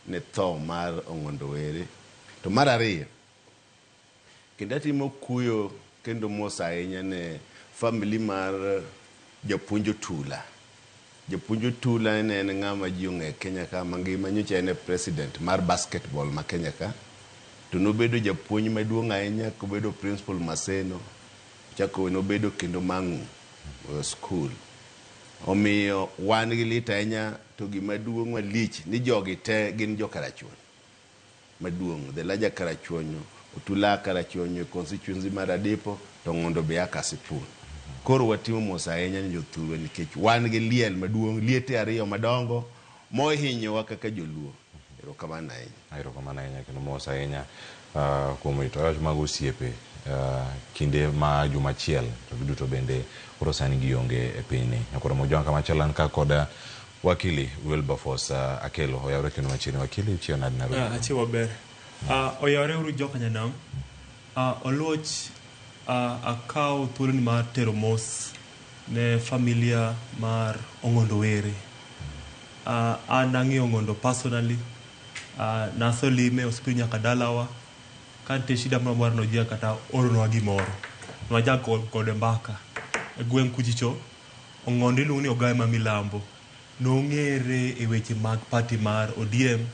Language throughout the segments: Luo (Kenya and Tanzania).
ne tho mar Ong'ondo Were. To mar ariyo, kendo atimo kuyo kendo mos ahinya ne family mar Japuonj Otula. Japuonj Otula en ng'ama ji ong'e Kenya ka mangima, nyocha en president mar basketball ma Kenya ka. To nobedo japuonj maduong' ahinya, kobedo principal Maseno, chako nobedo kendo Mang'u school. Omiyo wan gi lit ahinya, to gima duong' malich ni jogi te gin jo Karachuonyo maduong', the larger Karachuonyo, Otula Karachuonyo constituency mar Adipo, to Ong'ondo be Kasipul. Koro watimo mos ahinya ni jothurwa nikech wan gi liel maduong', liete ariyo madongo mohinyowa kaka joluo. Erokamano ahinya. Erokamano ahinya kendo mos ahinya kuom rito mag osiepe kinde ma juma achiel to giduto bende koro sani gionge e pinyni. Nyakoro mojuang kama chalan ka koda wakili Wilberforce Akello oyawre kendo machiegni. Wakili chiyo nadi na ruo? Achiwo ber. Oyawre uru joka nyanam. Oluoch akaw thuoloni mar tero mos ne familia mar Ong'ondo Were. An ang'eyo Ong'ondo personally. Naso lime osipiro nyaka dalawa. Kante shida moro nojia kata oronwa gimoro. Nwaja kode mbaka. E gweng' kuchicho, Ong'ondo iluongo ni Ogae ma Milambo. Nong'ere e weche mag party mar ODM,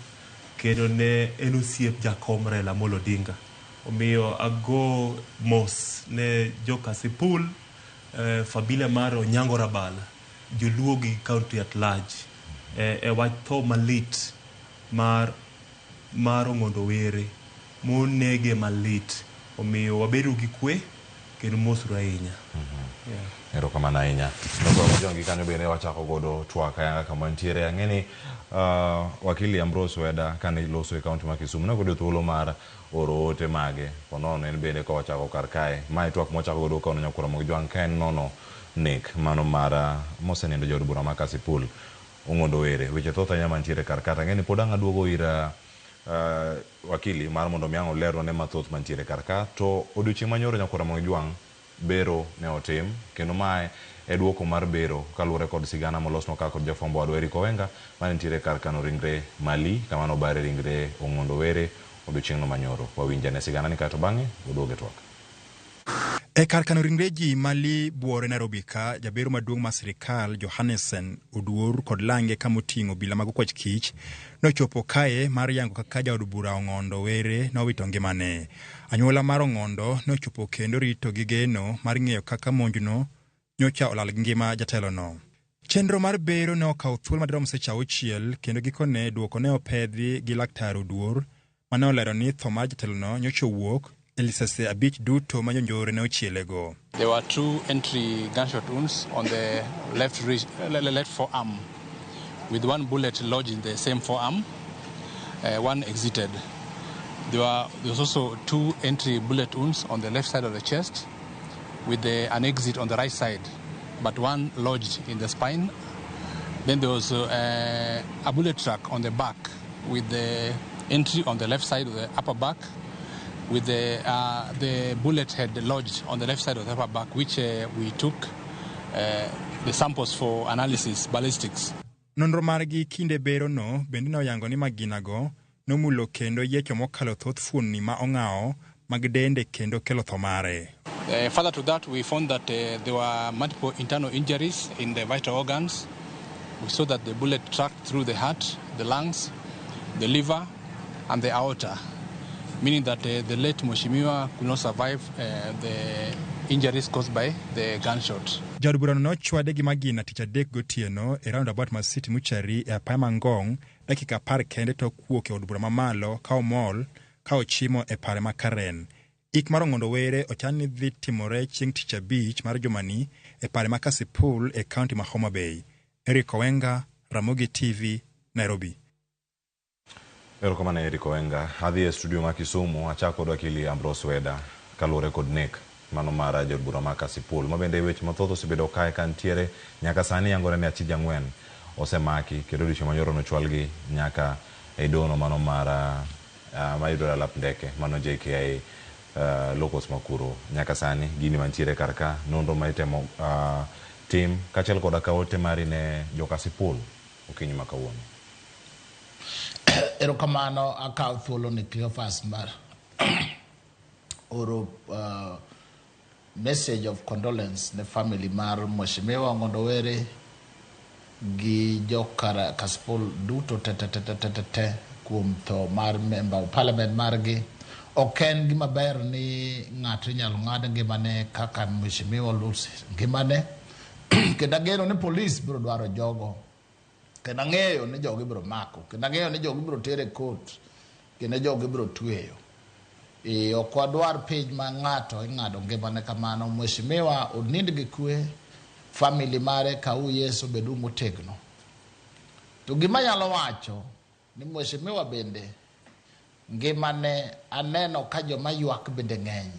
kendo ne en osiep jakom Raila Amolo Odinga. Omiyo ago mos ne jo Kasipul, familia mar Onyango Rabala, joluo gi county at large, e wach tho malit mar Ong'ondo Were, monege malit. Omiyo wabedo gi kwe kendo mosuru ahinya. Erokamano ahinya. Nokoro jongi kanyo bende wachako godo TWAK ayanga kama ntiere. Ang'eni wakili Ambrose Weda kane iloso e kaunti ma Kisumu nogodo thuolo mar oro ote mage ponono en bende ko wachako kar kae. Mae TWAK mochako godo kono nyakoro mojuang ka en nono nek mano mar mosenindo jod bura ma Kasipul Ong'ondo Were. Weche thoth ahinya mantiere kar kata. Ang'eni pod ang' aduogo ira wakili mar mondo mi ang' olero ne mathoth mantiere kar ka. To odiochieng' manyoro nyakoro mojuang bero ne otim kendo mae e duoko mar bero kaluwore kod sigana molosno ka kod jafwambo wadwa Eric Owenga mane nitiere kar kano ringre Mali kama nobare ringre Ong'ondo Were odiochieng'no manyoro. Wawinjane sigana ni kato bang'e oduoge TWAK. E kar kano ringre ji Mali buore Nairobi ka jabero maduong' ma sirikal Johannesen oduor kod lange kamoting'o bila mag kwach kich nochopo kae mar yango kaka jaod bura Ong'ondo Were nowito ngimane. Anyuola mar Ong'ondo nochopo kendo rito gi geno mar ng'eyo kaka monjno nyocha olal gi ngima jatelono. Chenro mar bero ne okawo thuolo madirom seche 6 kendo gikone duoko ne opedhi gi laktar Oduor mane olero ni tho mar jatelono nyocha owuok elisase abich duto manjonjore ne ochielego. There were 2 entry gunshot wounds on the left forearm, with 1 bullet lodged in the same forearm. 1 exited. There was also 2 entry bullet wounds on the left side of the chest, with an exit on the right side, but 1 lodged in the spine. Then there was a bullet track on the back, with the entry on the left side of the upper back, with the bullet head lodged on the left side of the upper back, which we took the samples for analysis, ballistics. Nonro margi kinde bero no bende noyango ni maginago nomulo kendo yecho mokalo thoth fuonni ma ong'awo mag dende kendo kelo tho mare. Further to that, we found that there were multiple internal injuries in the vital organs. We saw that the bullet tracked through the heart, the lungs, the liver, and the aorta, meaning that the late Mheshimiwa could not survive the injuries caused by the gunshot. Jaod burano nochwade gi magina tich adek gotieno e roundabout ma City Muchari e apaya Mangong dakika 10 kende to kuok e od bura mamalo ka omol ka ochimo e pare ma Karen. Ik mar Ong'ondo Were ochan ni dhi timore chieng' tich abich mar jumani e pare ma Kasipul e kaunti ma Homa Bay. Eric Owenga, Ramogi TV, Nairobi. Erokamano Eric Owenga. Adhi e studio ma Kisumu achako kod wakili Ambrose Weda kaluwore kod nek mano mar jod bura ma Kasipul. Mabende weche mathoth osebedo kae kantiere nyaka sani yangore ni achije 4 osemaki kendo odiochieng' manyoro nochwalgi nyaka e dono mano mar mayudore lap ndeke mano JKIA locus makuro. Nyaka sani gini mantiere kar ka nonro ma itemo tim kachiel koda ka ote mari ne jo Kasipul okinyi ma kawuono. erokamano akaw thuolo ni Cleophas mar oro message of condolence ne family mar Mheshimiwa Ngondowere gi jokara Kaspol duto te kuom tho mar member of parliament margi. Oken gima ber ni ng'ato nyalo ng'ad ngimane kaka Mheshimiwa Lucy ngimane. Kenda geno ni police biro dwaro jogo. Kenda ng'eyo ni jogo biro mako. Kenda ng'eyo ni jogo biro tere court. Kenda jogo biro tweyo. Ok wadwar page ma ng'ato ing'ado ngimane kamano. Mheshimiwa onind gi kwe, family mare kau Yesu bedu motegno. To gima nyalo wacho ni Mheshimiwa bende ngimane aneno ka joma ywak bende ng'eny.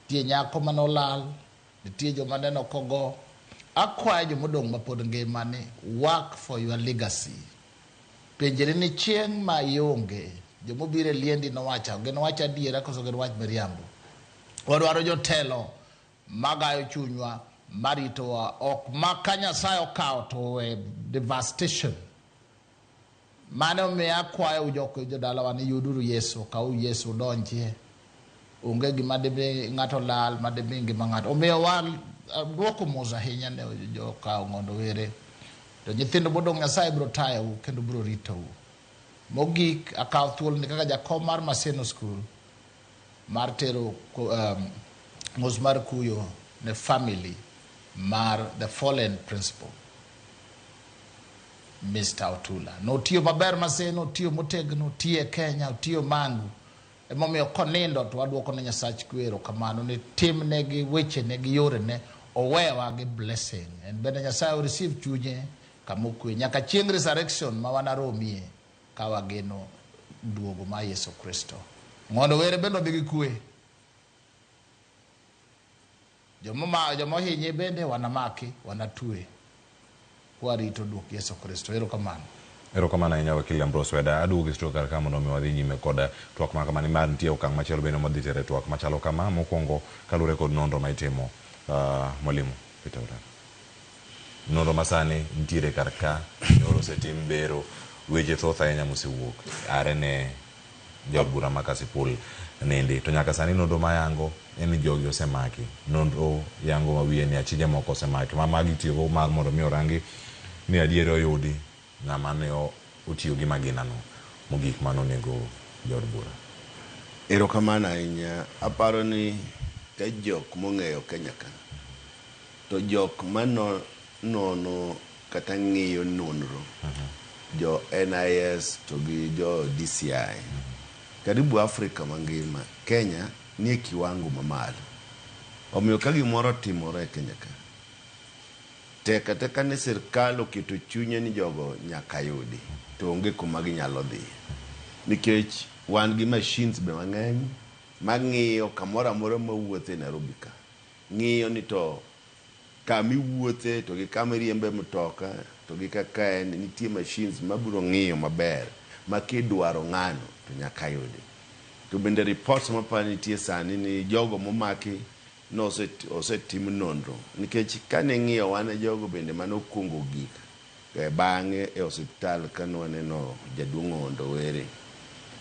Tie nyako manolal, tie joma neno kogo. Akwayo jomodong mapod ngimane, work for your legacy. Penjere ni chieng' ma ionge, jomobire liendi nowacha, geno wacha diera koso geno wach miriambo. Wadwaro jotelo magayo chunywa maritowa ok makanya sayo kao to devastation. Mane omiya akwayo jodalawa ni yuduru Yesu, kau Yesu donjie. Unge gima debe ng'ato lal, madebe ngima ng'ato. Omiyo wal dwoko mos ahinya ne joka Ngondowere. To nyithindo bodong' Nyasaye biro tayou kendo biro ritou. Mogik akaw thuolo ni kaka jakom mar Maseno School mar tero mos mar kuyo ne family mar the fallen principal Mr. Otula. No tiyo maber Maseno, tiyo motegno, tiyo Kenya, tiyo Mangu. Emomiyo konindo to wadwoko ne Nyasach kwero kamano ni timnegi weche negi yore ne owewa gi blessing. And bende Nyasaye receive chunye kamukwe. Nyaka chieng' resurrection ma wanaromie kawageno duogo ma Yesu Kristo. Ngondowere bende odhi gi kwe. Jomo hinye bende wanamaki, wanatue. Warito duok Yesu Kristo. Erokamano. Erokamano ahinya wakili Ambrose Weda. Aduogo isto kar ka mondo mi wadhi nyime kod twak ma kamani mar nitie okang' machielo bende modhi tere twak machalo kama mokwongo kalure kod nonro ma itimo mwalimu Peter Orero. Nonro masani nitiere kar ka nyoro setim bero weche thoth ahinya mosewuok are ne jabura ma Kasipul nindi to nyaka sani nonro mayango en ni jogi osemaki. Nonro yango mawiye ni achije moko osemaki ma magi tiyogo mar mondo mi orangi ni adieri oyudi ng'ama ne otiyo gi maginano mogik manonego jod bura. Erokamano ahinya. Aparo ni ka jok mong'eyo Kenya ka to jok manono kata ng'iyo nonro jo NIS to gi jo DCI karibu Afrika mangima, Kenya nie kiwango mamalo. Omiyo ka gimoro timore e Kenya ka teka ne sirkal oketo chunye ni jogo nyaka yudi to onge kuma ginyalo dhi nikech wan gi machines be mang'eny mang'iyo kamoro amora mawuothe e Nairobi ka, ng'iyo ni to kami wuothe to gi kama riembe mtoka to gi kaka nitie machines mabiro ng'iyo maber ma kidwaro ng'ano to nyaka yudi. To bende reports mapani nitie sani ni jogo momaki no osetim nonro nikech kane ng'iyo wane jogo bende manokungo gik bang'e e osiptal kanwaneno jaduong' Ngondowere.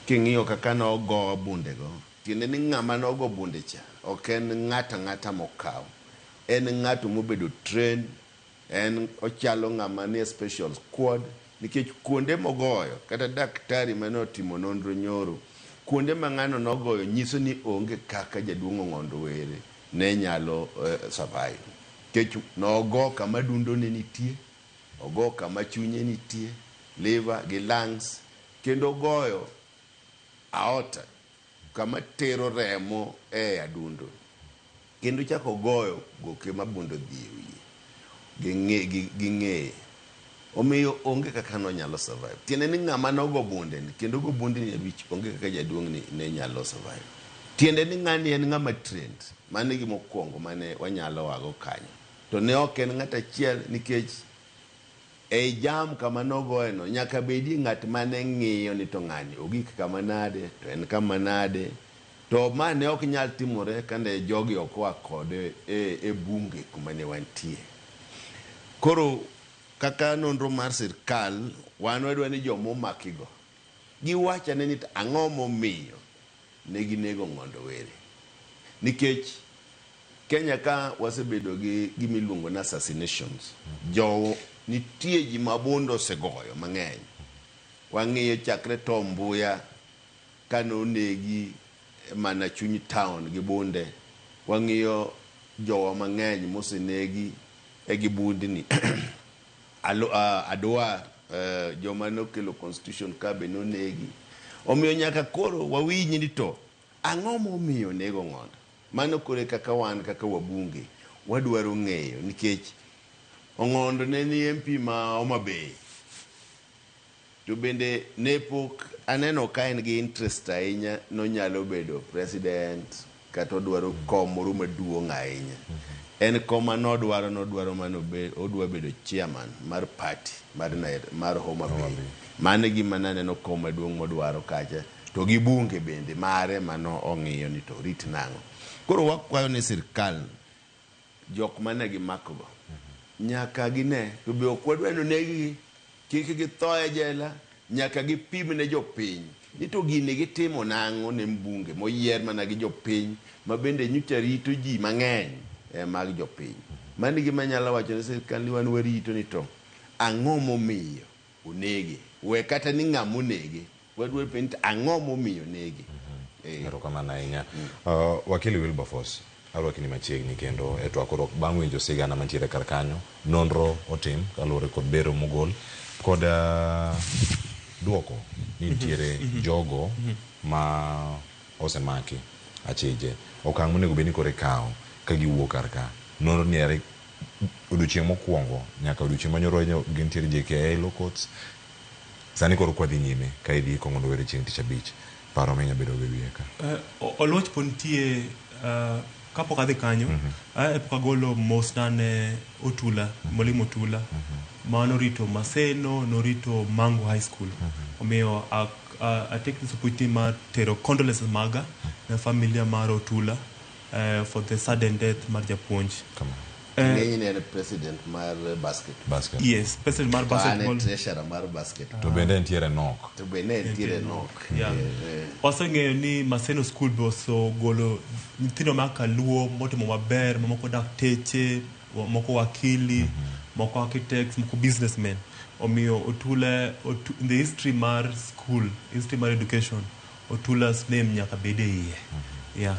King'iyo kaka nogo bundego, tiende ni ng'ama nogo bunde cha ok en ng'ata mokaw, en ng'ato mobedo train, en ochalo ng'ama ni special squad nikech kuonde mogoyo kata daktari manotimo nonro nyoro kuonde ma ng'ano nogoyo nyiso ni onge kaka jaduong' Ngondowere ne nyalo survive. Kech nogo kama dundo ne nitie, ogo kama chunye nitie, liver gi lungs, kendo goyo aorta kama tero remo e adundo, kendo chako goyo goke mabundo dhi gi ng'eye. Omiyo onge kaka no nyalo survive. Tiende ni ng'ama nogo bunde kendo go bunde ni abich onge kaka jaduong' ni ne nyalo survive. Tiende ni ng'ani en ng'ama trained, mane gi mokwongo mane wanyalo wago kanyo. To ne ok en ng'at achiel nikech e jam kama nogoeno nyaka bedi ng'at mane ng'iyo ni to ng'ani ogik kama nade to en kama nade. To mane ok nyal timore kane jogi ok wa kode e bunge kuma ne wantie. Koro kaka nonro mar sirkal wan wadwa ni jomo makigo giwachane ni ang'o momiyo ne ginego ng'ondo were. Nikech Kenya ka wasebedo gi gimiluongo na assassinations. Jo nitie ji mabondo osegoyo mang'eny. Wang'iyo chakre Tom Mbuya kanonegi mana chuny town gi bunde. Wang'iyo jowa mang'eny mosenegi e gi bundni. Adwa joma nokelo constitution ka be nonegi. Omiyo nyaka koro wawinji ni to ang'o momiyo nego ng'ondo. Mano kore kaka wan kaka wabunge wadwaro ng'eyo nikech Ong'ondo ne ni MP ma Homa Bay. To bende ne pok aneno ka en gi interest ahinya nonyalo bedo president kata odwaro kom moro maduong' ahinya. En koma nodwaro mano odwa bedo chairman mar party mar Homa Bay. Mane gima naneno kom maduong' modwaro kacha to gi bunge bende mare mano ong'iyo ni to rit nang'o. Koro wakwayo ne sirkal jok mane gimakogo nyaka gine to be ok wadwano negi kik githo e jela nyaka gipim ne jopiny ni to gine gitimo nang'o ne mbunge moyier mana gi jopiny ma bende nyocha rito ji mang'eny mag jopiny. Mano gima nyalo wacho ne sirkal ni wan warito ni to ang'o momiyo onege we kata ni ng'ama onege wadwaro penjo ni ang'o momiyo nege. Erokamano ahinya. Wakili Wilberforce arwaki ni machiegni kendo e twak bang' winjo sigana mantiere kar kanyo nonro otim kaluwore kod bero mogol kod duoko ni nitiere jogo ma osemaki achije okang' monego bed ni koro ikawo ka giwuok kar ka nonro ni ere odiochieng' mokwongo nyaka odiochieng' manyoro gintiere JKA law courts sani koro kwadhi nyime ka idhi kong'ondo were chieng' tich abich paro menya bedo gi wiye ka oloch pontie kapok adhi kanyo epok agolo mosna ne Otula Mwalimu Otula mano rito Maseno norito Mangu High School omiyo I take this opportunity ma tero condolences maga na familia mar Otula for the sudden death mar japuonj. Ne president mar basket. Yes, president mar basketball. Treasurer mar basket. To bende ntiere nok. To bende ntiere nok. Waseng'eyo ni Maseno School be osegolo nyithindo ma kaluo motimo maber, moko dakteche, moko wakili, moko architects, moko businessmen. Omiyo Otula in the history mar school, history mar education, Otula's name nyaka bede iye. Yeah.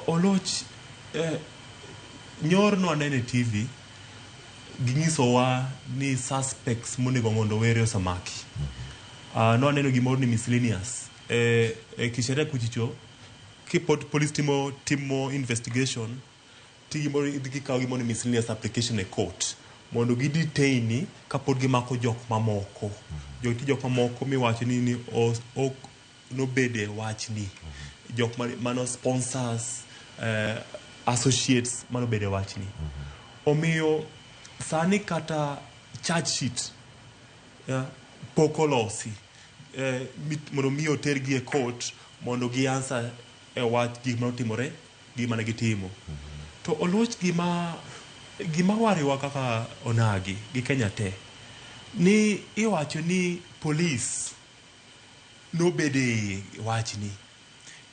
Oloch nyorno anene TV ginyisowa ni suspects monego ng'ondo were osamaki. No aneno gimoro ni miscellaneous. Kisheria kuchicho kipod police timo investigation gimoro idhikawo gimoro ni miscellaneous application e court mondo gidetain kapod gimako jok mamoko. Jok mamoko miwacho ni ok nobede wachni. Jok mano sponsors associates mano bede wachni. Omiyo sani kata charge sheet pokolosi mondo miyo tergi e court mondo gi answer e wach gik manotimore gi mane gitimo. To oloch gima wariwa kaka onagi gi Kenya te ni iwacho ni police nobede wachni.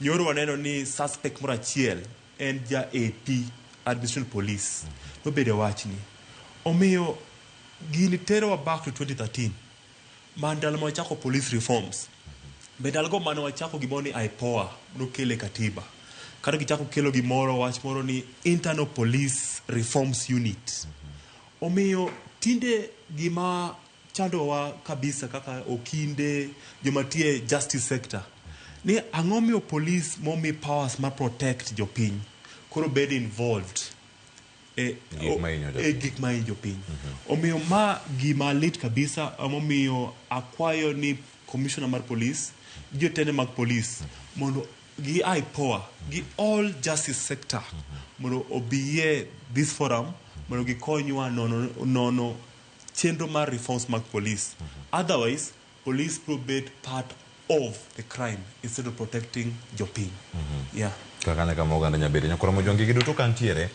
Nyoro waneno ni suspect moro achiel en ja AP Administration Police nobede wachni. Omiyo gini terowa back to 2013 mandalo mawachako police reforms. Bedalgo mano wachako gimoro ni IPOA nokele katiba. Kata gichako kelo gimoro wach moro ni Internal Police Reforms Unit. Omiyo tinde gima chandowa kabisa kaka okinde jomatie justice sector ni ang'omiyo police momi powers ma protect jopiny koro bed involved gik ma jopiny. Omiyo ma gima lit kabisa amomiyo akwayo ni commissioner mar police jotende mag police mondo gi IPOA gi all justice sector mondo obiye this forum mondo gikonywa nono chenro mar reforms mag police. Otherwise police will be part of the crime instead of protecting jopiny. Yeah. Kakane kama oganda nyabere nyakora mojongi giduto kantiere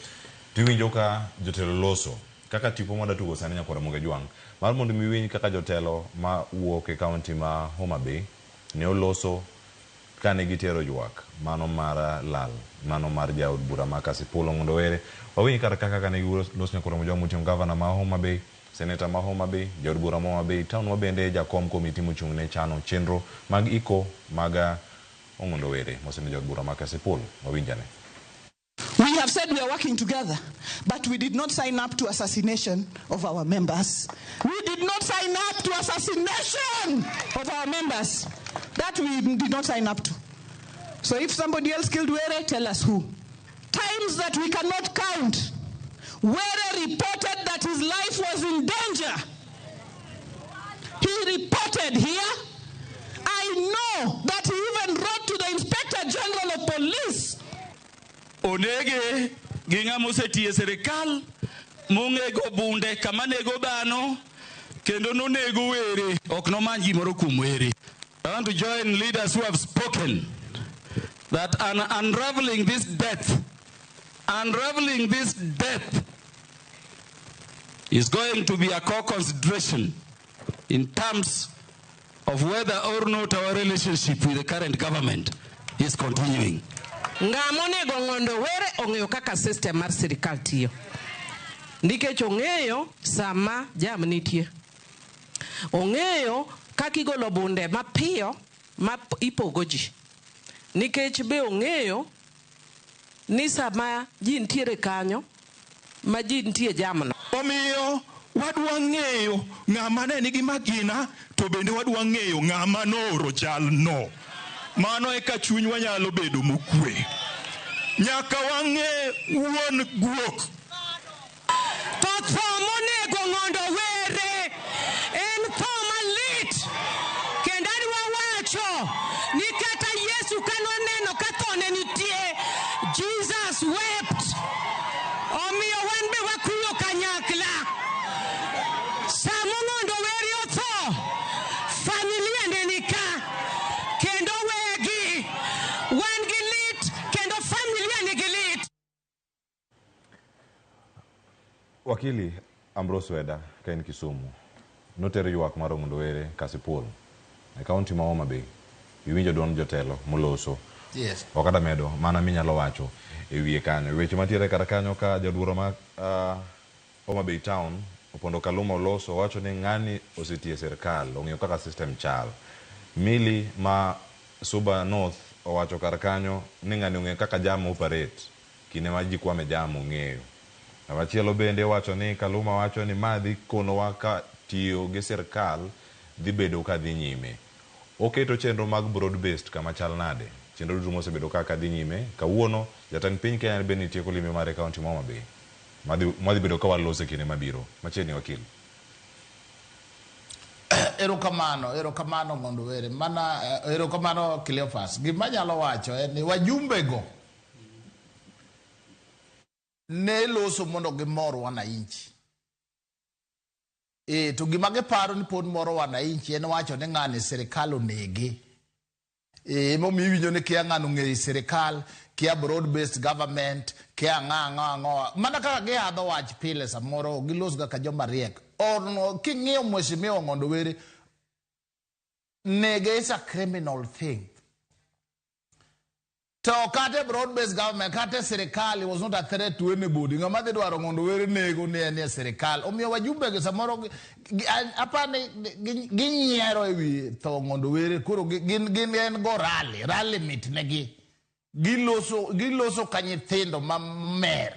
tiwinjo ka jotelo loso kaka tipo moda tugo sani nyakora Ramogi Jwang mar mondo mi winj kaka jotelo ma wuok e kaunti ma Homa Bay ne oloso kane gitero ywak mano mar lal mano mar jaod bura ma Kasipul Ong'ondo Were wawinj kata kaka kane giloso nyakora Ramogi Jwang moting'o gavana ma Homa Bay, seneta ma Homa Bay, jaod bura ma Homa Bay, town wabende jakom komiti mochung' ne chano chenro mag iko mag Ong'ondo Were mosene jaod bura ma Kasipul. Wawinjane. We have said we are working together, but we did not sign up to assassination of our members. We did not sign up to assassination of our members. That we did not sign up to. So if somebody else killed Were, tell us who. Times that we cannot count. Were reported that his life was in danger. He reported here. I know that he even wrote to the Inspector General of Police. Onege ginga mosetie serikal mongego bunde kama nego bano kendo nonego Were ok nomanji moro kuom Were. I want to join leaders who have spoken that unraveling this death is going to be a core consideration in terms of whether or not our relationship with the current government is continuing. Ngamonego Ong'ondo Were ong'eyo kaka system mar sirikal tiyo. Nikech ong'eyo sama jam nitie. Ong'eyo kaka igolo bunde mapiyo ma ipogo ji. Nikech be ong'eyo ni sama ji ntiere kanyo ma ji ntie jamno. Omiyo wadwa ng'eyo ng'ama ne nigi magina to bende wadwa ng'eyo ng'ama nooro Chal no. Mano eka chunywa nyalo bedo mokwe. Nyaka wang'e wuon guok. To tho monego Ong'ondo Were en tho malit. Kendo adwa wacho ni kata Yesu kanoneno ka tho ne nitie, Jesus wept. Omiyo wan be wakuyo kanyakla. Sama Ong'ondo Were otho, familia ne nika. Kendo wegi wan gi lit kendo familia ne gi lit. Wakili Ambrose Weda kaen Kisumu notero ywak mar Ong'ondo Were Kasipul e kaunti ma Homa Bay. Iwinjo don jotelo moloso. Yes. Okada medo mana minyalo wacho e wiye kanyo. Weche mantiere kata kanyo ka jadworo ma Homa Bay town opondo Kaluma oloso wacho ni ng'ani osetie serikal ong'eyo kaka system chal. Mili ma Suba North owacho kar kanyo ni ng'ani ong'eyo kaka jam operate kine ma ji kwame jam ong'eyo. Machielo bende wacho ni Kaluma wacho ni madhi konowa ka tiyo gi serikal dhi bedo ka dhi nyime. Oketo chenro mag broad based kama chal nade. Chenro duto mosebedo kaka dhi nyime. Kawuono jatend piny Kenya bende nitie kolime mare kaunti ma Homa Bay. Madhi bedo ka walose kine mabiro. Machiegni wakili. Erokamano Ong'ondo Were. Mana erokamano Cleophas. Gima nyalo wacho en ni wajumbe go ne loso mondo gimor wananchi. To gima giparo ni pod moro wananchi en wacho ni ng'ani serikal onege. Momiyo iwinjo ni kia ng'ano ng'eyo serikal, kia broad based government, kia ng'o. Mana kaka giadho wach pile samoro gilos ga ka joma riek. Or king'iyo Mheshimiwa Ong'ondo Were, nege is a criminal thing. To kate broad-based government, kate serikali was not a threat to anybody. Ngama de dwaro Ong'ondo Were nego ne serikal. Omiyo wajumbe ge samoro apane ginyiero ewi tho Ong'ondo Were koro gin go rally meet negi. Giloso ka nyithindo mamer.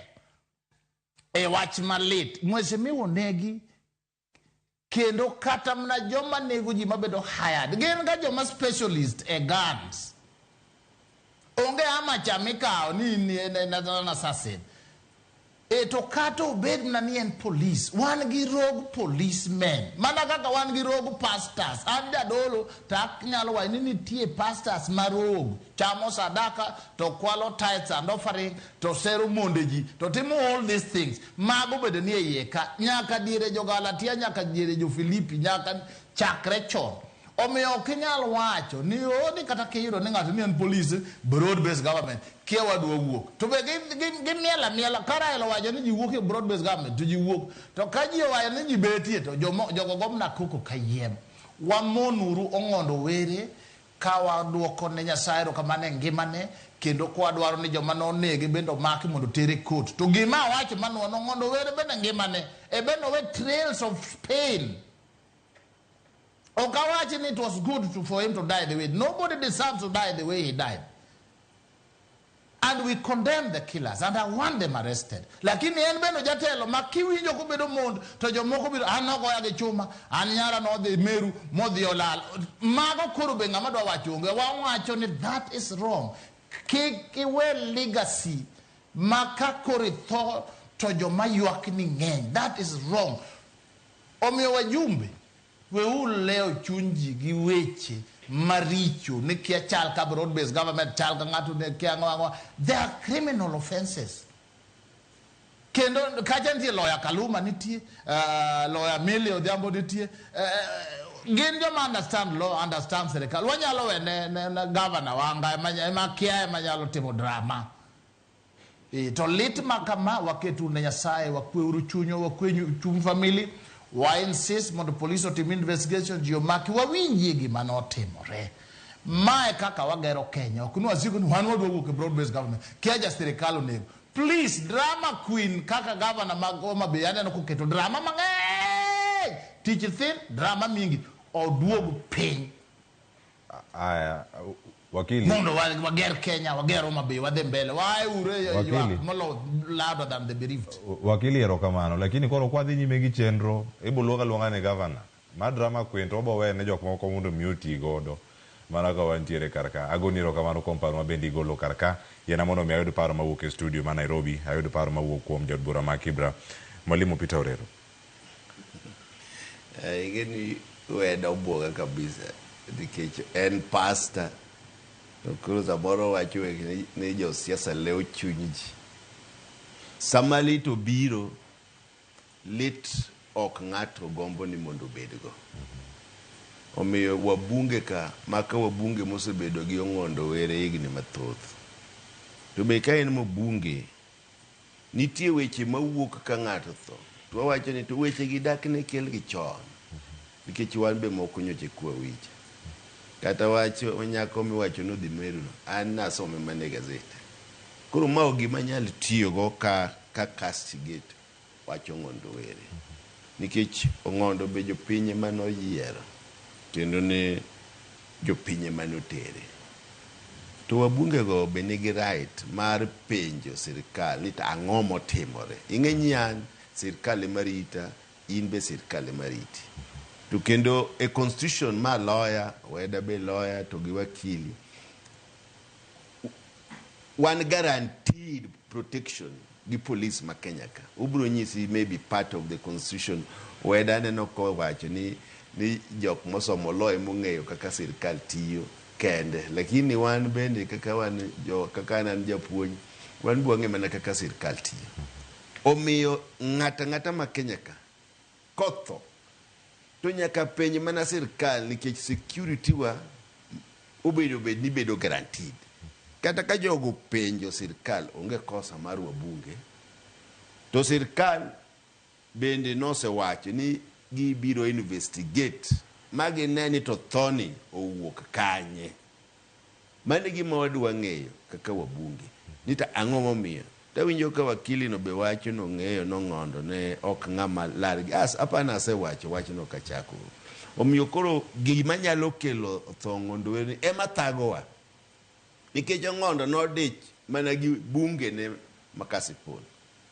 E wach malit. Mheshimiwa negi kendo kata mna joma nego ji mabedo hired. Gin ga joma specialist e guns. Onge ama chamikao ni en assassin. To kato obed mna ni en police. Wan gi rogue policemen. Mana kaka wan gi rogue pastors. An jadolo tak nyalo wa ni nitie pastors ma rogue. Chamo sadaka to kwalo tithes and offering to sero mondeji to timo all these things. Mago bedo ni yeka nyaka dire jo Galatia nyaka dire jo Filipi nyaka chakre chon. Omiyo kinyal wacho ni odi kata kiyudo ni ng'ato ni en police broad based government kia wadwa wuok to be miela Karaelo wacho ni ji wuok e broad based government to ji wuok to ka ji wacho ni ji betie to jogo gomna koko kayiem wamonuru Ong'ondo Were ka wadwoko ne Nyasaye erokamano e ngimane kendo kwa dwaro ni joma nonege bende omaki mondo tere court to gima wacho manuono Ong'ondo Were bende ngimane e bende we trails of pain. Okawachini it was good for him to die the way. Nobody deserves to die the way he died. And we condemn the killers and I want them arrested. Lakini en beno jatelo makiwinjo kubedo mond to jomoko biro anoko ya chuma anyara no de meru modhi olal. Mago koro be ng'ama dwa wacho onge wawacho ni that is wrong. Kik iwe legacy maka koritho to joma ywak ni ng'eny. That is wrong. Omiyo wajumbe we leo chunji gi weche maricho ni kia chal ka broad based government chal ka ng'ato ne kia ng'wa they are criminal offenses kendo kacha nitie lawyer Kaluma nitie lawyer Millie Odhiambo nitie gin joma understand law understand serikal wanyalo we ne governor wanga ema kia manyalo timo drama to lit makama waketu ne Nyasaye wakweuru chunyo wakwenyu chung family wa insist mondo police otim investigation jiomaki wawinji gima notimore mae kaka wagero Kenya okunu wasiko ni wan wadwa wuok e broad based government kiaja serikal onego please drama queen kaka governor mag Homa Bay aneno koketo drama mang'eny tich thin drama mingi oduog piny aya wakili mondo wager Kenya wager Homa Bay wadhi mbele wae ure ywak molo louder than the bereaved wakili erokamano lakini koro kwadhi nyime gi chenro ibuluonga ne governor ma drama queen to obo wene jok moko mondo mioti godo mana ka wantiere karka agoni erokamano kuom paro mabendi igolo karka yena mondo mi ayud paro mawuok e studio ma Nairobi ayud paro mawuok kuom jod bura ma Kibra Mwalimu Peter Orero igeni Weda obuoga kabisa nikech en pastor koro samoro wacho ni josiasa leo chuny ji sama lit obiro lit ok ng'ato gombo ni mondo bedgo omiyo wabunge ka maka wabunge mosebedo gi Ong'ondo Were higni mathoth to be ka en mobunge nitie weche mawuok ka ng'ato tho to wawacho ni to weche gi dak ne kel gi chon nikech wan be moko nyoche kwa wicha kata wacho onyako miwacho no dhi Meru an nasome mane gazeta koro mao gima nyal tiyogo ka castigate wacho Ong'ondo Were nikech Ong'ondo be jopinye manoyiero kendo ne jopinye manotere to wabunge go be nigi right mar penjo sirikal ni ang'o motimore ing'enyan sirikal marita in be sirikal mariti to kendo a constitution ma lawyer Weda be lawyer to gi wakili one guaranteed protection gi police ma Kenya ka ubro nyisi maybe part of the constitution Weda neno ko wacho ni jok mosomo law mong'eyo kaka sirikal tiyo kende lakini wan bende kaka wan kaka nan japuonj wan buonge mana kaka sirikal tiyo omiyo ng'ata ma Kenya ka kotho to nyaka penj mana sirikal nikech security wa ni bedo guaranteed kata ka jogo penjo sirikal onge kosa mar wabunge to sirikal bende nosewacho ni gibiro investigate magi neni to thoni owuok kanye mane gima wadwa ng'eyo kaka wabunge nita ang'o momiyo tawinjo ka wakili no be wacho no ng'eyo no Ng'ondo ne ok ng'ama largi apana asewacho wachno kachako omiyo koro gima nyalo kelo tho Ong'ondo Were ema thagowa nikech Ong'ondo nodich mana gi bunge ne makasipon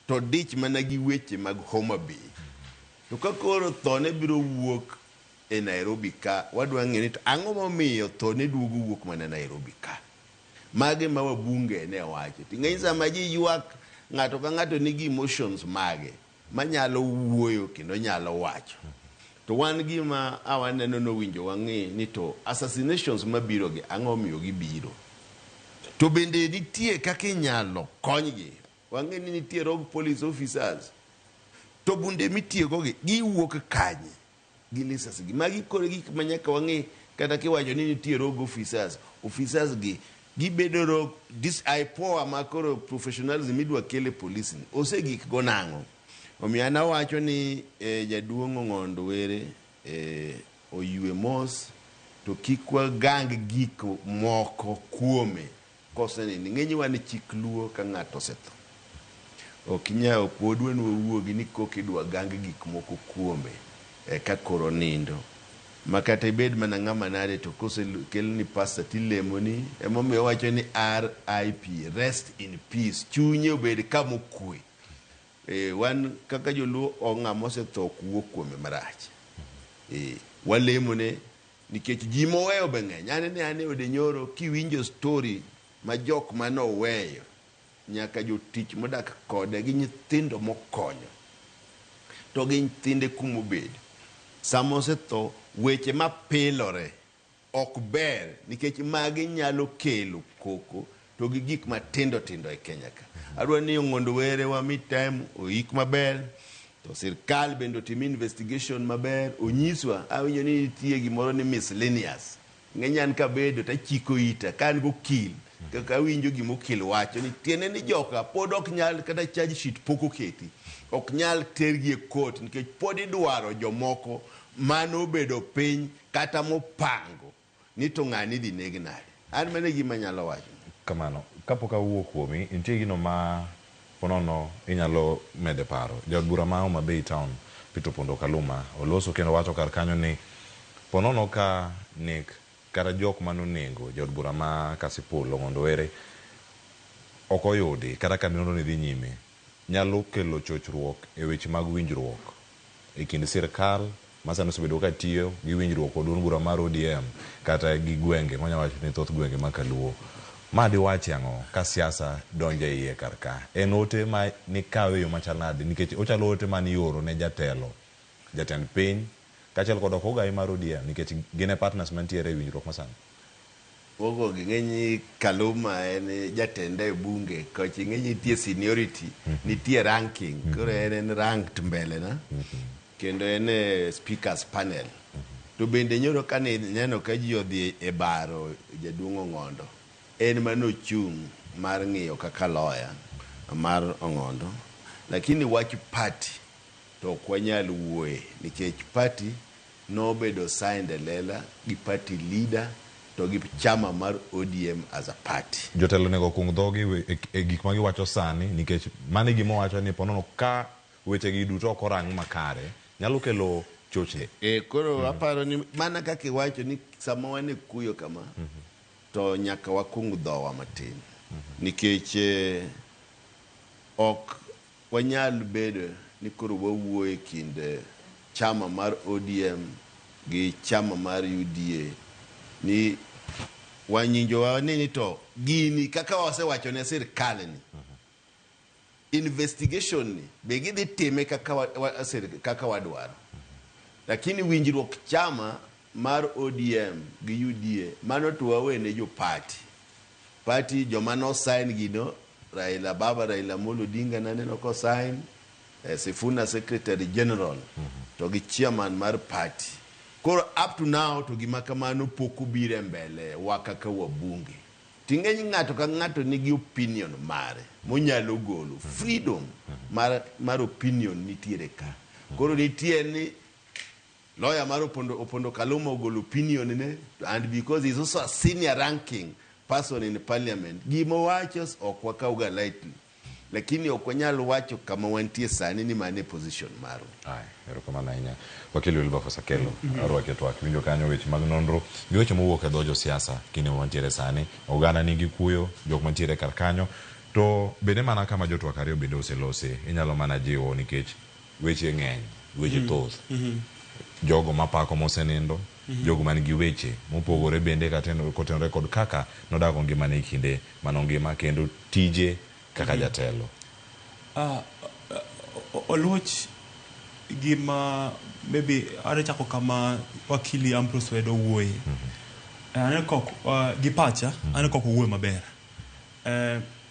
to dich mana gi weche mag Homa Bay to ka koro tho ne biro wuok e Nairobi ka wadwa ng'eni to ang'o momiyo tho ne duogo wuok mana Nairobi ka mage ma wabunge ne wacho ting'eny sama ji ywak ng'ato ka ng'ato nigi emotions mage manyalo wuoyo kendo nyalo wacho to wan gima awaneno no winjo wang'e ni to assassinations mabiro gi ang'o miyo gibiro to bende nitie kaka inyalo konygi wang'e ni nitie rogue police officers to bunde mitiyogo giwuok kanye gi lisas gi magi koro gik manyaka wang'e kata kiwacho ni nitie rogue officers gi gibedo rogue this ipoa makoro professionalism idwa kele police ni ose gik go nango omiyo ana wacho ni jaduong' Ong'ondo Were oyue mos to kikwa gang gik moko kuome koseni ng'eny wan chik luo ka ng'ato osetho okinyao podwa no wuogi ni kokidwa gang gik moko kuome ka koro nindo makata ibed mana ng'ama nade to kose kelni pasta tilemoni emomiyo wacho ni RIP rest in peace chunye obed kama okwe wan kaka joluo ong'ama osetho kuo kuome marach walemone nikech ji moweyo be ng'eny ane ode nyoro kiwinjo story ma jok manoweyo nyaka jotich modak kode gi nyithindo mokonyo to gi nyithinde kumobed sama osetho weche mapilore ok ber nikech magi nyalo kelo koko to gi gik matindo tindo e Kenya ka adwa ni Ong'ondo Were wa mi time oik maber to sirkal bendo tim investigation maber onyiswa awinjo ni nitie gimoro ni miscellaneous ng'enyan ka bedo ta chiko ita kan go kill kaka winjo gimokil wacho ni tiene ni joka pod ok nyal kata charge sheet poko keti ok nyal tergi e court nikech pod idwaro jomoko mano bedo piny kata mopango ni to ng'ani dhi negi nade an mane gima nyalo wacho kamano kapok awuok kuomi nitie gino ma ponono inyalo mede paro jaod bura ma Homa Bay Town Peter Pondo Kaluma oloso kendo wacho kar kanyo ni ponono ka nek kara jok manonego jaod bura ma Kasipul Ong'ondo Were ok oyudi kata ka nonro ni dhi nyime nyalo kelo chochruok e weche mag winjruok e kind sirkal masano osebedo ka tiyo gi winjruok kod bura mar ODM kata gi gwenge manya wacho ni thoth gwenge makaluo ma di wache ang'o ka siasa donje iye kar ka en ote ma ni kawe yo machal nade nikech ochalo ote man yoro ne jatend piny kachel kod ogai mar ODM nikech gine partners mantiere e winjruok masano ogo ng'eny Kaluma en jatende e bunge koch ng'eny nitie seniority nitie ranking koro en ranked mbele na kendo en speakers panel to bende nyoro ka neno ka ji odhi e baro jaduong' Ong'ondo en manochung' mar ng'iyo kaka lawyer mar Ong'ondo lakini wach party to ok wanyal wuoye nikech party nobedo signed e lela gi party leader to gi chama mar ODM as a party jotelo nego kung dhogi e gik ma giwacho sani nikech mane gima wacho ni ponono ka weche gi duto ok orang makare nyalo kelo choche koro aparo ni mana kaka iwacho ni sama wane kuyo kama to nyaka wakung dhowa matin nikech ok wanyal bedo ni koro wawuoye kind chama mar ODM gi chama mar UDA ni wanyinjo wa nini to gini kaka wasewacho ne sirkal ni investigation ni be gidhi time kaka wadwaro lakini winjruok chama mar ODM gi UDA mano to wawene jo party joma no sign gino Raila Amolo Odinga naneno ko sign Sifuna secretary general to gi chairman mar party koro up to now to gima kamano poko bire mbele wakaka wabunge ting'eny ng'ato ka ng'ato nigi opinion mare monyalo golo freedom mar opinion nitiere ka koro nitie ni lawyer mar Opondo Kaluma ogolo opinion ne and because he's also a senior ranking person in parliament gima wachos ok wakauga lightly lakini ok wanyal wacho kama wantie sani ni mane position maro erokamano ahinya wakili Wilberforce Akello arwake TWAK winjo kanyo weche mag nonro gi weche mowuok e dhojo siasa kinde mantiere sani oganda nigi kuyo jok mantiere kar kanyo to bende mana kama jo TWAK ariyo bende oselose inyalo mana jiwo nikech weche ng'eny weche thoth jogo mapako mosenindo jogo man gi weche mopogore bende kotenore kod kaka nodago ngimane kinde manongima kendo tije kaka jatelo oluoch gima maybe are chako kama wakili Ambrose Weda wuoye aneko gi pacha aneko wuoye maber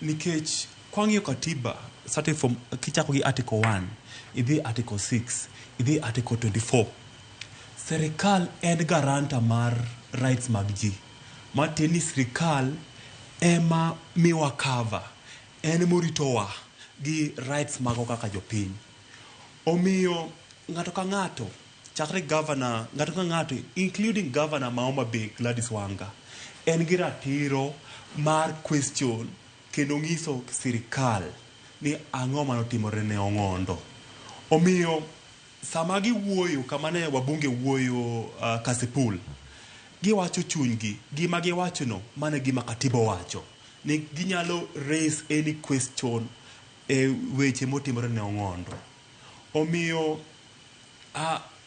nikech kwang'iyo katiba starting from kichako gi article 1 idhi article 6 idhi article 24 Serikal en garanta mar rights mag ji. Mateni serikal ema miwa cover. En moritowa gi rights mago kaka jopiny. Omiyo ng'ato ka ng'ato, chakre governor, ng'ato ka ng'ato, including governor ma Homa Bay Gladys Wanga, en gi ratiro mar question kendo ng'iso sirikal ni ang'o manotimore ne Ong'ondo. Omiyo sama giwuoyo kama ne wabunge wuoyo Kasipul, giwacho chunygi, gima giwachono mane gima katiba wacho ni ginyalo raise any question weche motimore ne Ong'ondo. Omiyo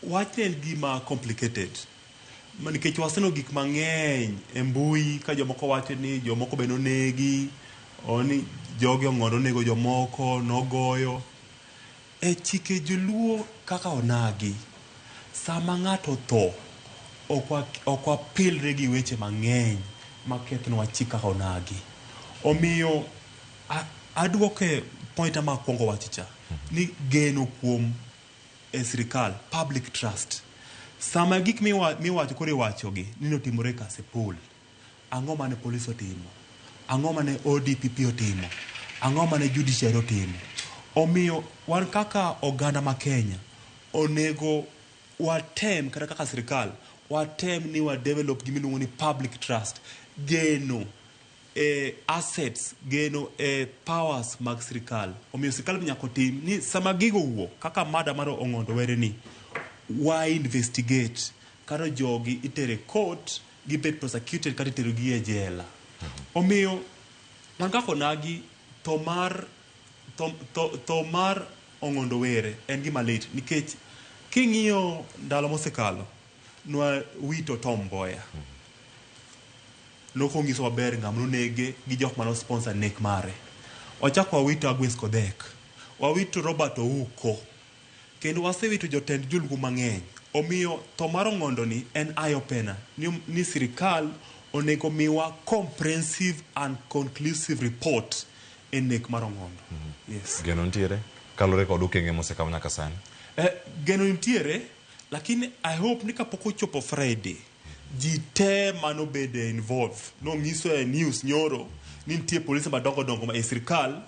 wach en gima complicated nikech waseno gik mang'eny e mbui ka jomoko wacho ni jomoko be nonegi ni jogi Ong'ondo nego jomoko nogoyo e chike joluo kaka onagi. Sama ng'ato tho ok wapilre gi weche mang'eny makethnwa chik kaka onagi. Omiyo aduoke point ama kwongo wachicha ni geno kuom sirikal, public trust. Sama gik miwacho kore wachogi ni notimore Kasipul, ang'o mane polis otimo, ang'o mane ODPP otimo, ang'o mane judiciary otimo. Omiyo wan kaka oganda ma Kenya onego watem kata kaka sirikal watem ni wa develop gimiluongo ni public trust, geno assets, geno powers mag sirikal. Omiyo sirikal nyaka tim ni sama gigo wuok kaka mada mar Ong'ondo Were ni wa investigate kata jogi itere court gibet prosecuted kata itero gi e jela. Omiyo man kaka onagi to mar Ong'ondo Were en gima lit nikech king'iyo ndalo mosekalo nwa wito Tom Mboya nokongiso maber ng'ama nonege gi jok mano sponsor nek mare. Wachako wawito Agwes Kodhek, wawito Robert Ouko, kendo wasewito jotend julgu mang'eny. Omiyo to mar Ong'ondo ni en eye opener ni sirikal onego miwa comprehensive and conclusive report en nek mar Ong'ondo. Yes. Geno ntiere kalore kod okenge mosekaw nyaka sani. Geno ntiere, lakini I hope ni kapok ochopo Friday ji te mano bede involve no ngiso e news nyoro ni nitie polisi madongo ma sirikal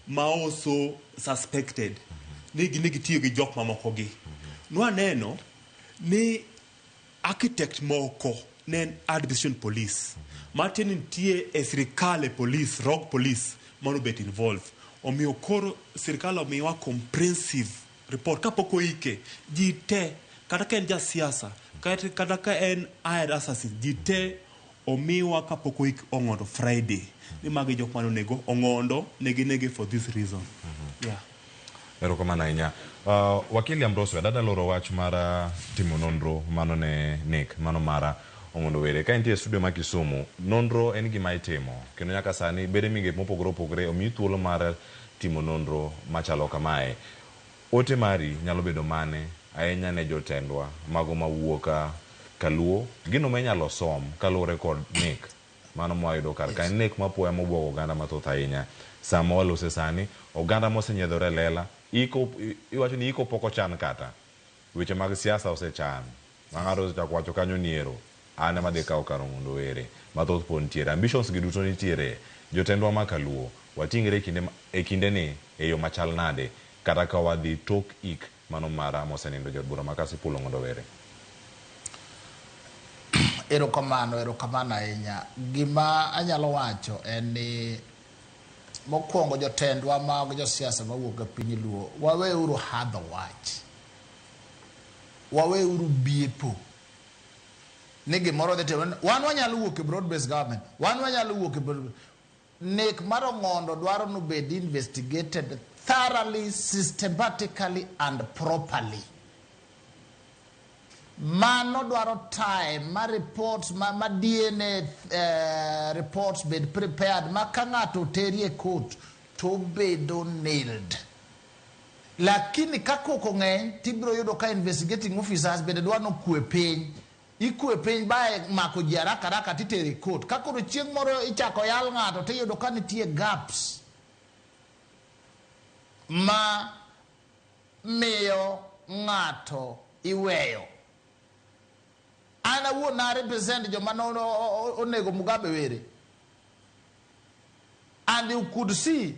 ma also suspected ni gitiyo gi jok mamoko gi. Nwa neno ni architect moko nen administration police matin nitie e sirikal police, rogue police mano bet involve. Omiyo koro sirikal omiwa comprehensive report kapok oike ji te kata ka en jasiasa kata ka en hired assassin ji te omiwa kapok oik Ong'ondo Friday ni magi jok mano nego Ong'ondo nege for this reason. Yeah. Erokamano ahinya. Wakili Ambrose Weda loro wach mar timo nonro mano ne nek mano mara Ong'ondo Were ka intie studio ma Kisumu. Nonro en gima itimo kendo nyaka sani bede migepe mopogore opogore omi thuolo mar timo nonro machalo kamae. Ote mari nyalo bedo mane ahinya ne jotendwa mago mawuoka kaluo gino menyalo som kalure kod nek mano mwayudo kar ka nek mapoya mobwogo oganda mathoth ahinya. Sama walose sani oganda mosenyedhore lela iwacho ni iko poko chan kata weche mag siasa osechan mang'ato osechako wacho kanyo niero an ema dhi kawo kar Ong'ondo Were mathoth po nitiere ambitions gi duto nitiere jotendwa ma kaluo watingre e kinde ni e yo machal nade kata ka wadhi tok ik mano mara mosenindo jodbura ma Kasipul Ong'ondo Were. Erokamano ahinya. Gima anyalo wacho en ni mokwongo jotendwa mag josiasa mawuok e piny luo waweuru hadho wach, waweuru biepo ni gimoro dhi timore. Wan wanyalo wuok e broad based government, wan wanyalo wuok e nek mar Ong'ondo dwaro no bed investigated thoroughly, systematically and properly. Mano dwaro time ma reports ma DNA reports bed prepared ma ka ng'ato teri e court to bedo nailed. Lakini kakoko ng'eny tibiro yudo ka investigating officers bede dwaro no kwe piny bae mako ji haraka titeri court. Kakoro chieng' moro ichako yal ng'ato tiyudo ka nitie gaps ma miyo ng'ato iweyo Ana wo na represent jomano onego Mugabe were. And you could see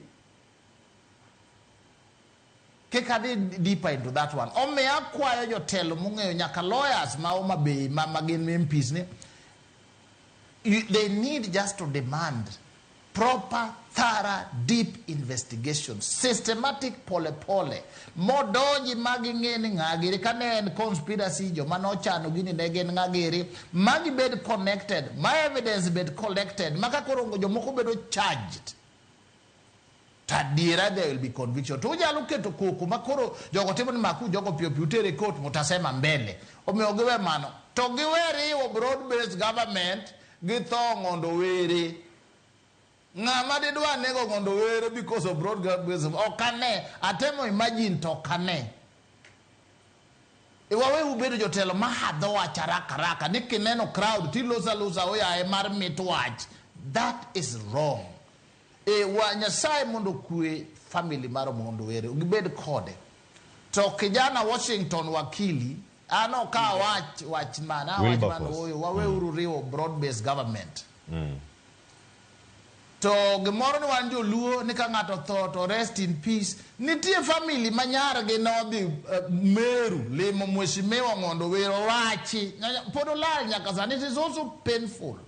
Kekade deeper into that one. Ome acquire your tell munge nyaka lawyers ma be magin MPs ne. They need just to demand proper, thorough, deep investigation, systematic pole. Modoji magingeni ngagiri kane conspiracy jo manochano gini negen ngagiri magi bed connected, my evidence bed collected, makakorongo jo moko bedo charged. Tadira there will be conviction. Tuja luke to kuku makoro jogo timo ni maku jogo piutere court mutasema mbele. Omeogewe mano. Togiweri o broad-based government githo ngondo were. Ngama didwa nego ngondo were because of broad-based. Okane. Atemo imagine to kane. Iwawe ubedo jotelo mahadho wacharaka. Nikineno crowd. Tilosa oya emar mitwach. That is wrong. Wanyasai mundo kue family maro mundo were ugibed kode to kijana Washington wakili ano ka watchman oyo wawe ururiwo broad-based government to gimoro ni wanjo luo ni ka ngato tho to rest in peace nitie family manyara ge no dhi Meru lemo mheshimiwa ngondo were wachi podolal nyaka sani. It is also painful.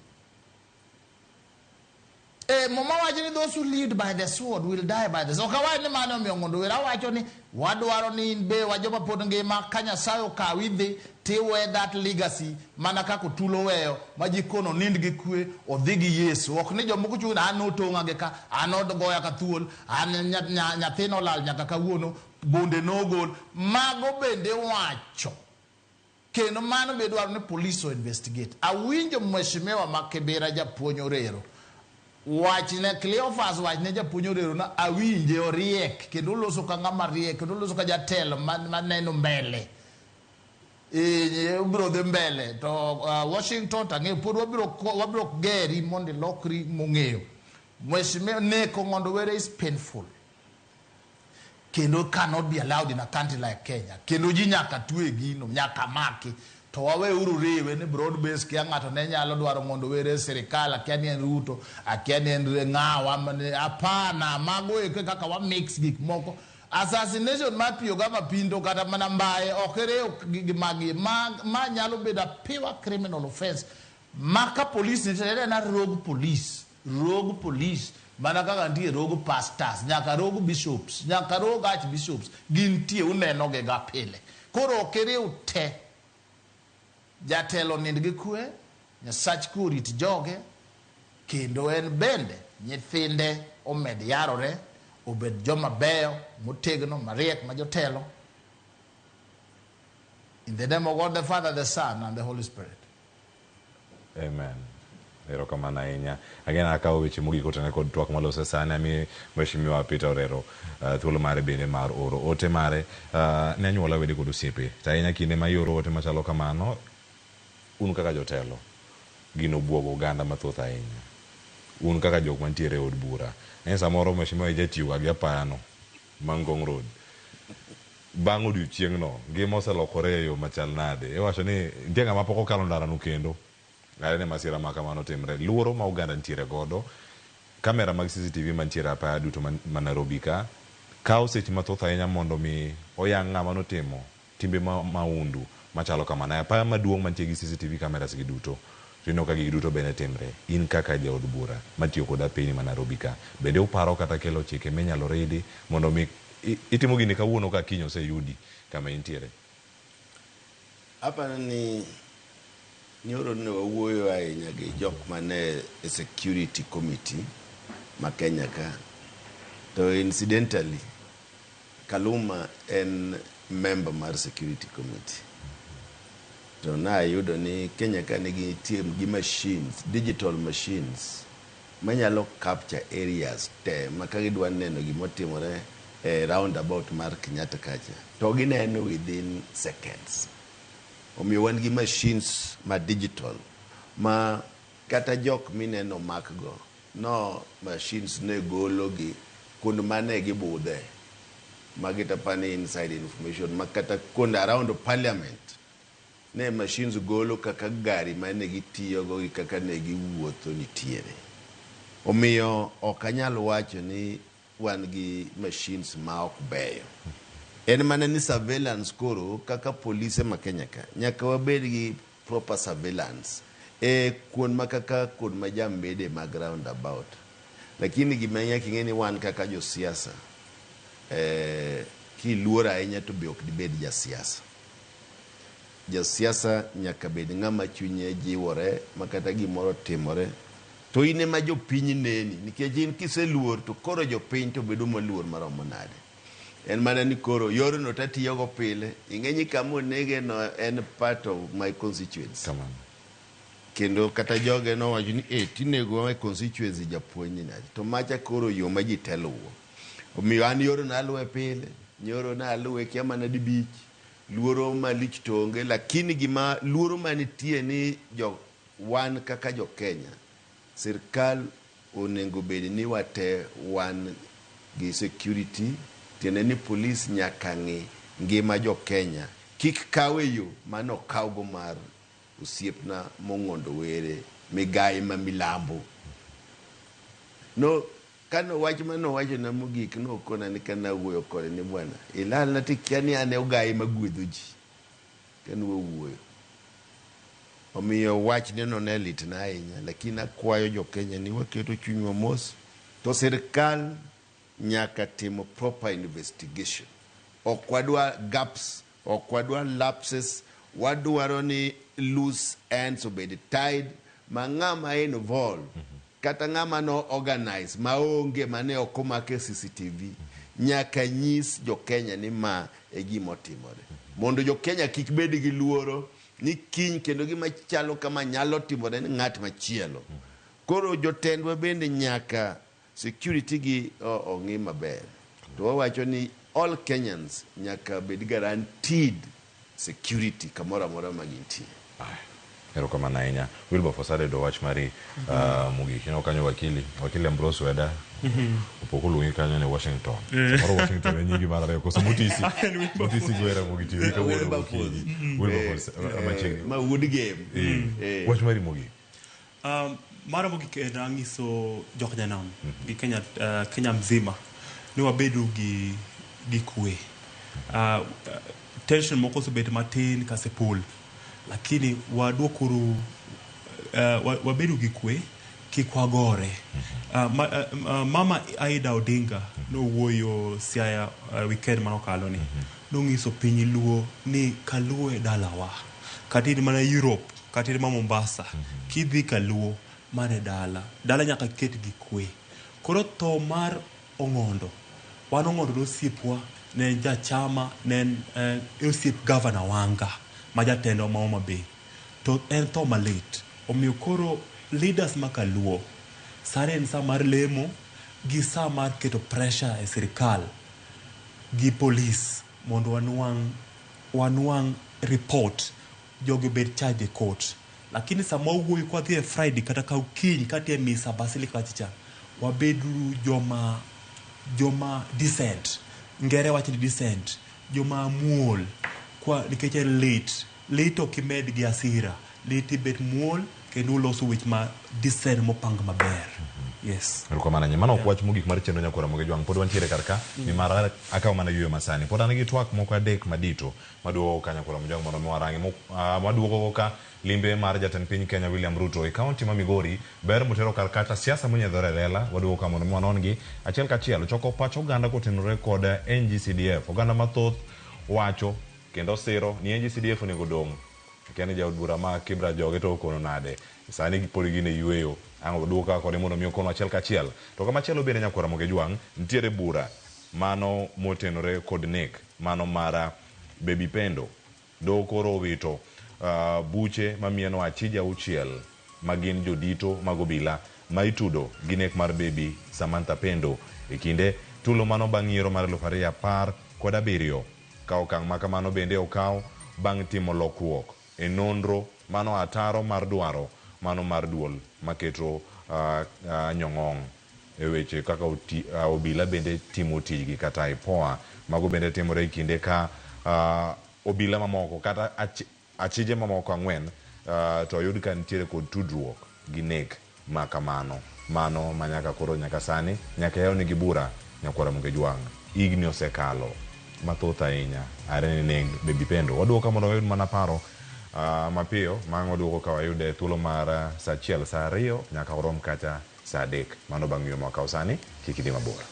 Mama wajini those who lead by the sword will die by the sword. Okawai ni mano miongondo wera wacho ni wadwaro ni inbe wajoba podonge makanya sayo kawidhi tiwe that legacy manaka kutulo weyo majikono nindgi kwe odhigi Yesu. Okni jo muku chuna anoto ngageka anodo goya kathuol nyathino lal nyaka kawuono bonde nogol mago bende wacho. Keno mano bedwaro ni police o investigate. Awinjo mheshimiwa Makebera japuonj Orero. Wachine Cleophas wachine japuonj Orero na awinje oriek kendo loso ka ngama riek kendo loso ka jatelo maneno mbele ubro de mbele to Washington tange pod wabro geri mondo lokri mung'eyo mheshimiwa neko ngondo were is painful kendo cannot be allowed in a country like Kenya kendo ji nyaka twe gino nyaka maki to wawe uru riwe ni broad base kia ngato ne nyalo dwaro ngondo were serikali akiani en Ruto akiani en Ng'awa apana mago eke kaka wa mix gik moko assassination mapio kama pindo kata mana mbae okere gimagi ma nyalo beda pure criminal offense maka police ni na rogue police mana kaka ndie rogue pastors nyaka rogue bishops nyaka rogue archbishops gintie uneno ge ga pile koro okere ute jatelo nindgi kwe nyasach kurit joge kendo en bende nyithinde omed yarore obed joma beyo motegno mariek majotelo in the name of God the Father, the Son and the Holy Spirit. Amen. Erokamano ahinya. Again akawo weche mogiko tene kod twak malose sani ami mheshimiwa Peter Orero thuolo mare bende mar oro ote mare ne anyuola wede kod osiepe to ahinya kinde ma ioro ote machalo kamano un kaka jotelo gino buogo oganda mathoth ahinya un kaka jok mantiere od bura en samoro mheshimiwa jatiuga gi apayano Mangong Road bang' odiochieng'no ngima oselokore e yo machal nade iwacho ni nitie ng'ama pok okalo ndaranu kendo ng'are ne masira ma kamano timre luoro ma oganda ntiere godo kamera mag CCTV mantiere apaya duto ma Nairobi ka kawo seche mathoth ahinya mondo mi oyang' ng'ama notimo timbe maundu machalo kamano apaya maduong' mantie gi CCTV kameras gi duto tino ka gigi duto bende timre in kaka jaod bura matiyo koda piny ma Nairobi ka bende uparo kata kelo chike minyalo ridi mondo mi itimo gini kawuono ka kiny oseyudi kama intiere aparo ni nyoro ne wawuoyo ahinya gi jok mane e security committee ma Kenya ka to incidentally Kaluma en member mar security committee to na yudo ni Kenya ka nigi team gi machines digital machines manyalo capture areas te makagidwa neno gimotimore roundabout mar Kenyatta kacha to gineno within seconds. Omiyo wan gi machines ma digital ma kata jok mineno makgo no machines ne golo gi kun mane gibudhe magita pani inside information makata kun around parliament ne machines golo kaka gari mane gitiyogo gi kaka ne giwuotho nitiere. Omiyo ok anyal wacho ni wan gi machines ma ok beyo. En mana ni surveillance koro kaka polise ma Kenya ka nyaka wabed gi proper surveillance kuon ma kaka kuon ma jambede mag roundabout. Lakini gima nyaka ing'e ni wan kaka josiasa kiluor ahinya to be ok dibed jasiasa. Jasiasa nyaka bed ng'ama chunye jiwore makata gimoro timore to ine ma jopiny neni, nikech in kiseluor to koro jopiny to bedo maluor maromo nade. En mana ni koro yorno tatiyogo pile, ing'enyi kama onege no en part of my constituency. Kendo kata joge no wacho ni tinego my constituency japuonj ni nade, to macha koro yo ma ji teluwo. Omiyo an yoro na aluwe pile, nyoro na aluwe kia mana dibich, luoro malich tonge, lakini gima luoro manitie ni wan kaka jo Kenya, sirkal onego bedi ni wate wan gi security, tiene ni police nyaka ng'i ngima jo Kenya, kik kawe yo mano kawgo mar osiepna mong'ondo were migai ma milambo. No, kano wach mano wacho na mogik no kona ni kana wuoyo kode ni bwana ilal na tikia ni ane ogai magwedho ji kano wuoyo. Omiyo wach neno ne lit na ahinya, lakini akwayo jo Kenya ni waketo chunywa mos, to sirkal nyaka timo proper investigation. Ok wadwa gaps, ok wadwa lapses, wadwaro ni loose ends obed tied, ma ng'ama involved kata ng'ama no organize maonge mane okomake CCTV nyaka nyis jo Kenya ni ma e gima timore, mondo jo Kenya kik bed gi luoro ni kiny kendo gima chalo kama nyalo timore ni ng'at machielo. Koro jotendwa bende nyaka security gi ong'i maber. To wawacho ni all Kenyans nyaka bed guaranteed security kamoro amora ma gintie. Erokamano ahinya. Wilberforce adedo wach mari mogik. Kanyo wakili Ambrose Weda opoko luongi kanyo ne Washington. Samoro Washington e nyingi mar ariyo koso mutisi gwera mogiti Wilberforce ma wood game. Wach mari mogik. Mara mogik en ang'iso jok nyanam gi Kenya mzima ni wabedo gi kwe. Tension moko osebet matin kasepol, lakini waduokuru wabedo gi kwe kik wagore. Mama Aida Odinga no wuoyo Siaya weekend manokalo ni nong'iso piny luo ni kaluo e dalawa, katini mana Europe, katini ma Mombasa, kidhi kaluo mane dala nyaka ket gi kwe. Koro tho mar Ong'ondo, wan Ong'ondo nosiepwa, ne jachama, ne osiep governor wanga ma jatendo ma Homa Bay, to en tho malit. Omiyo koro leaders makaluo sare en sa mar lemo gi sa mar keto pressure e sirkal gi police mondo wanuang report jogi bed charge e court. Lakini sama wuoyi kwa dhie Friday kata ka ukiny katie misa Basilica chicha, wabedu joma decent, ngere wacho ni decent, joma muol kwa nikech lit ok imed gi asira, lit ibet muol kendo uloso wich ma decent mopang maber. Yes. Erokamano ahinya. Mano ok wach mogik mar chenro nyakora moge jwang'. Pod wantiere karka ni mar akaw mana yueyo masani. Pod an gi twak moko adek madito maduogo ka nyakora mojwang' mondo mi warangi maduogo ka limbe mar jatend piny Kenya William Ruto e kaunti ma Migori ber motero kata siasa monyedhore lela. Waduogo ka mondo mi wanon gi achiel kachiel choko pach oganda kotenore kod NGCDF. Oganda mathoth wacho kendo siro ni NGCDF onego dong'. Kani jaod bura ma Kibra joge to okono nade. Sani pod gine yueyo ango duoka kode mondo mi okono achiel kachiel. To kama chielo bende nyakora moge jwang' nitiere bura mano motenore kod nek mano mara Baby Pendo do koro wito buche mamieno achija uchiel magin jodito magobila ma itudo gi nek mar Baby Samantha Pendo e kinde tulo mano bang' yiero mar 2017. Ka okang' ma kamano bende okaw bang' timo lokruok e nonro mano ataro mar dwaro mano mar duol maketo nyong'ong e weche kaka obila bende timo tijgi kata IPOA mago bende timore e kinde ka obila mamoko kata achije mamoko ang'wen to oyud ka nitiere kod tudruok gi nek ma kamano. Mano manyaka koro nyaka sani nyaka yawnegi bura nyakwara Mungejwang'. Igni osekalo mathoth ahinya are ni neg Baby Pendo. Waduoka mondo wayud mana paro mapiyo mang' waduoko ka wayude thuolo mar sa achiel sa ariyo nyaka orom kacha sa adek. Mano bang' miyo mwaka usani kik idhi mabor.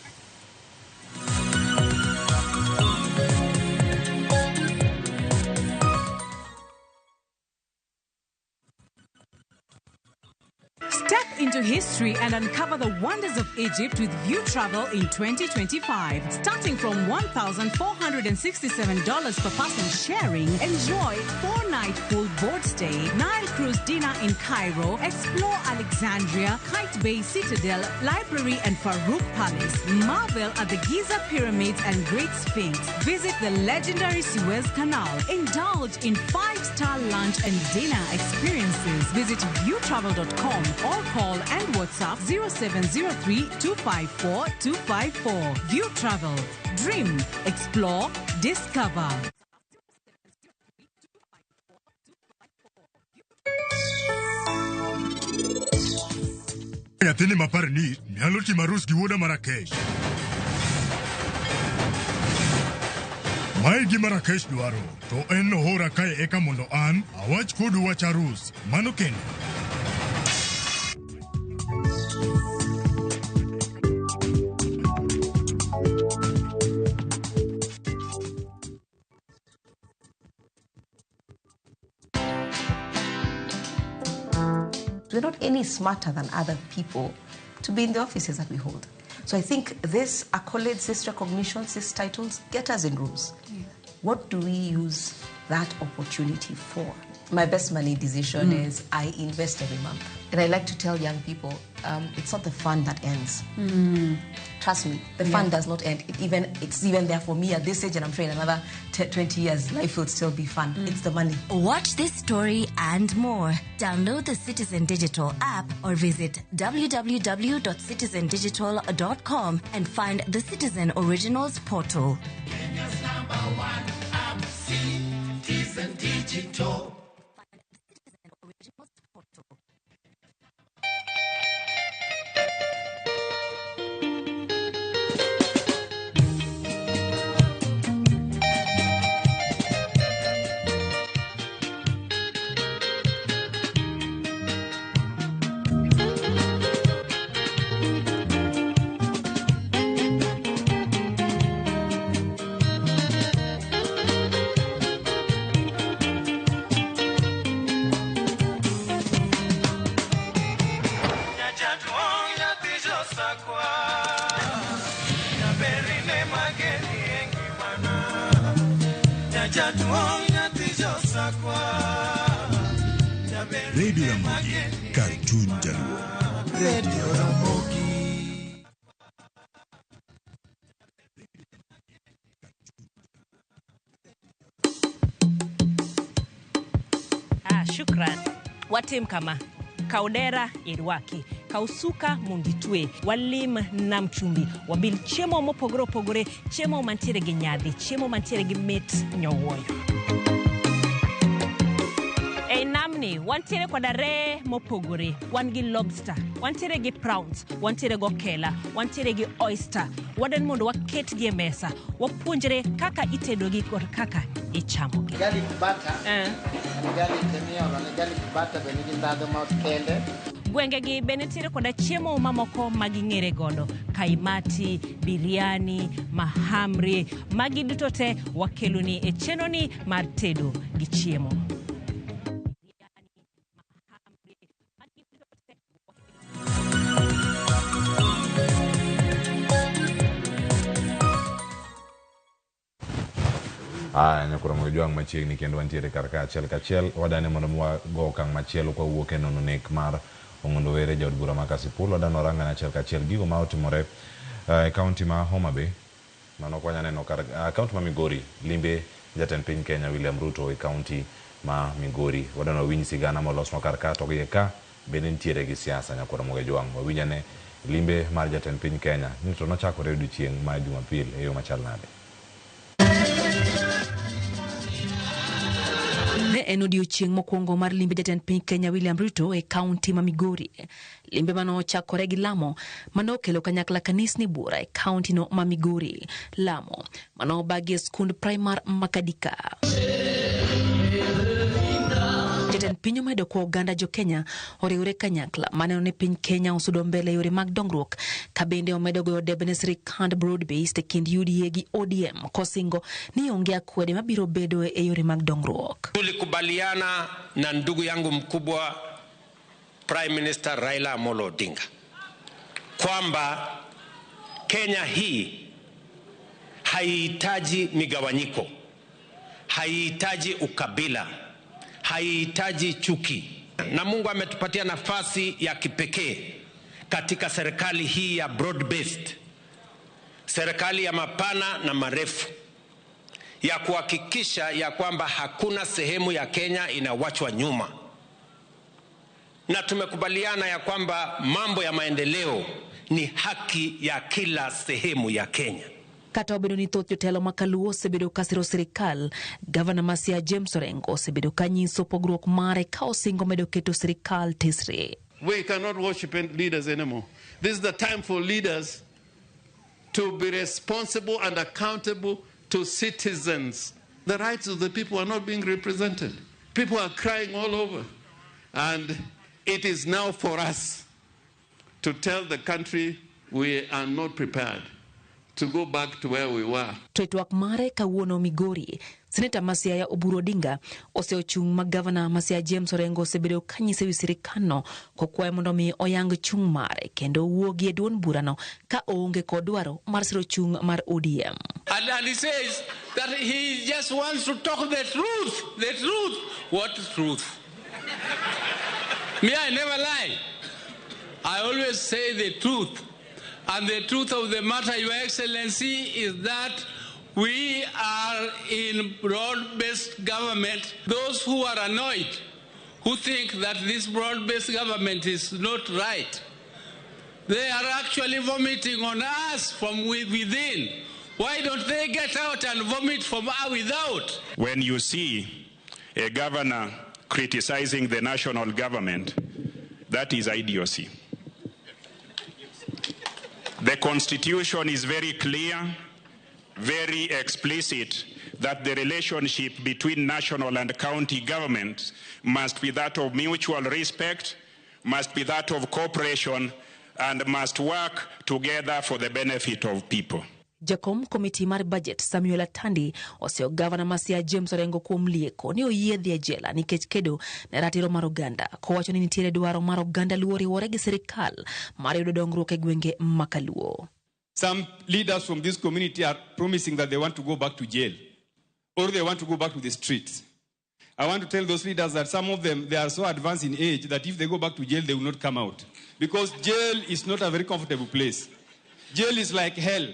Step into history and uncover the wonders of Egypt with View Travel in 2025. Starting from $1,467 per person sharing, enjoy 4-night full board stay, Nile cruise dinner in Cairo, explore Alexandria, Kite Bay Citadel, Library and Farouk Palace, marvel at the Giza Pyramids and Great Sphinx, visit the legendary Suez Canal, indulge in 5-star lunch and dinner experiences. Visit viewtravel.com or call and WhatsApp 0703-254-254. View Travel. Dream, explore, discover. Atene mapar ni nyalo timo arus gi wuoda Marrakesh. Mae gi Marrakesh dwaro to en hora kae eka mondo an awach kodu wach arus. Mano kendo. We're not any smarter than other people to be in the offices that we hold. So I think this accolades, this recognitions, these titles get us in rooms. Yeah. What do we use that opportunity for? My best money decision is I invest every month. And I like to tell young people, it's not the fun that ends. Trust me, the fun does not end. It's even there for me at this age, and I'm sure in another 20 years, life will still be fun. It's the money. Watch this story and more. Download the Citizen Digital app or visit www.citizendigital.com and find the Citizen Originals portal. Kenya's #1 app, Citizen Digital. Radio Ramogi, Cartoon Jaluo. Radio Ramogi. Shukran. Watim kama kaudera irwaki, kausuka munditwe, walim namchumbi, wabil chiemo mopogore opogore, chiemo mantiere gi nyadhi, chiemo mantiere gi mit nyowoyo. Namni, wantiere kwa dare mopogore, wan gi lobster, wantiere gi prawns, wantiere go kela, wantiere gi oyster, waden mondo waket gi mesa, wapuonjre kaka itedo gi kod kaka ichamogi. Garlic butter, garlic kemiolo, garlic butter bende gi ndhadhu ma kende. Gwenge gi benetiere koda chiemo mamoko maging'ere godo, kaimati, biriani, mahamri, magi duto te wakeloni e chenoni mar tedo gi chiemo. Nyakwara Mungejwang' machiegni kendo wantiere karka achiel kachiel wadane mondo go okang' machielo kwa wuok e nono nek mar Ong'ondo Were jaod bura ma Kasipul. Wadano rang'ane achiel kachiel gigo ma otimore e kaunti ma Homa Bay. Mano kwanya neno kaunti ma Migori, limbe jatend piny Kenya William Ruto e kaunti ma Migori. Wadano winj sigana molosno karka to gi ka bende nitiere gi siasa. Nyakwara Mungejwang' wawinjane limbe mar jatend piny Kenya ni to nochakore odiochieng' ma Jumapil e yo machal nade. en odiochieng' mokwongo mar limbe jatend piny Kenya William Ruto e kaunti ma Migori. Limbe mano chakore gi lamo mano kelo kanyakla kanisni bura e kaunti no ma Migori. Lamo mano bagi skund primar Makadika. Jatend piny omedo kwa oganda jo Kenya oriwre kanyakla maneno ni piny Kenya osudo mbele yore mag dongruok ka bende omedo goyo debe ne sirkand broad based e kind UDA gi ODM kosingo ni onge akwede mabiro bedo e yore mag dongruok. Tulikubaliana na ndugu yangu mkubwa Prime Minister Raila Amolo Odinga kwamba Kenya hii haihitaji migawanyiko, haihitaji ukabila, haihitaji chuki. Na Mungu ametupatia nafasi ya kipekee katika serikali hii ya broad based, serikali ya mapana na marefu, ya kuhakikisha ya kwamba hakuna sehemu ya Kenya inawachwa nyuma. Na tumekubaliana ya kwamba mambo ya maendeleo ni haki ya kila sehemu ya Kenya. Kata obedo ni thoth jotelo makaluo osebedo kasiro sirikal, Gavana Masia James Orengo osebedo kanyiso pogruok mare ka osingo medo keto sirikal tesre. We cannot worship leaders anymore. This is the time for leaders to be responsible and accountable to citizens. The rights of the people are not being represented. People are crying all over. And it is now for us to tell the country we are not prepared to go back to where we were. TWAK mare kawuono Migori, Seneta Masia ya Oburu Odinga oseochung' ma Gavana Masia James Orengo osebedo kanyise wi sirikano kokwayo mondo mi oyang chung' mare kendo wuogi e duond burano ka oonge kod dwaro mar siro chung' mar ODM. And he says that he just wants to talk the truth. The truth. What truth? Me, I never lie. I always say the truth. And the truth of the matter, Your Excellency, is that we are in broad-based government. Those who are annoyed, who think that this broad-based government is not right, they are actually vomiting on us from within. Why don't they get out and vomit from without? When you see a governor criticizing the national government, that is idiocy. The Constitution is very clear, very explicit, that the relationship between national and county governments must be that of mutual respect, must be that of cooperation, and must work together for the benefit of people. Jakom Committee mar Budget Samuel Atandi oseo Gavana Masia James Orengo kuom lieko ni oyiedhi e jela nikech kedo ne ratiro mar oganda kowacho ni nitiere dwaro mar oganda luo riwore gi sirikal mar yudo dongruok e gwenge makaluo. Some leaders from this community are promising that they want to go back to jail or they want to go back to the streets. I want to tell those leaders that some of them, they are so advanced in age that if they go back to jail, they will not come out. Because jail is not a very comfortable place. Jail is like hell.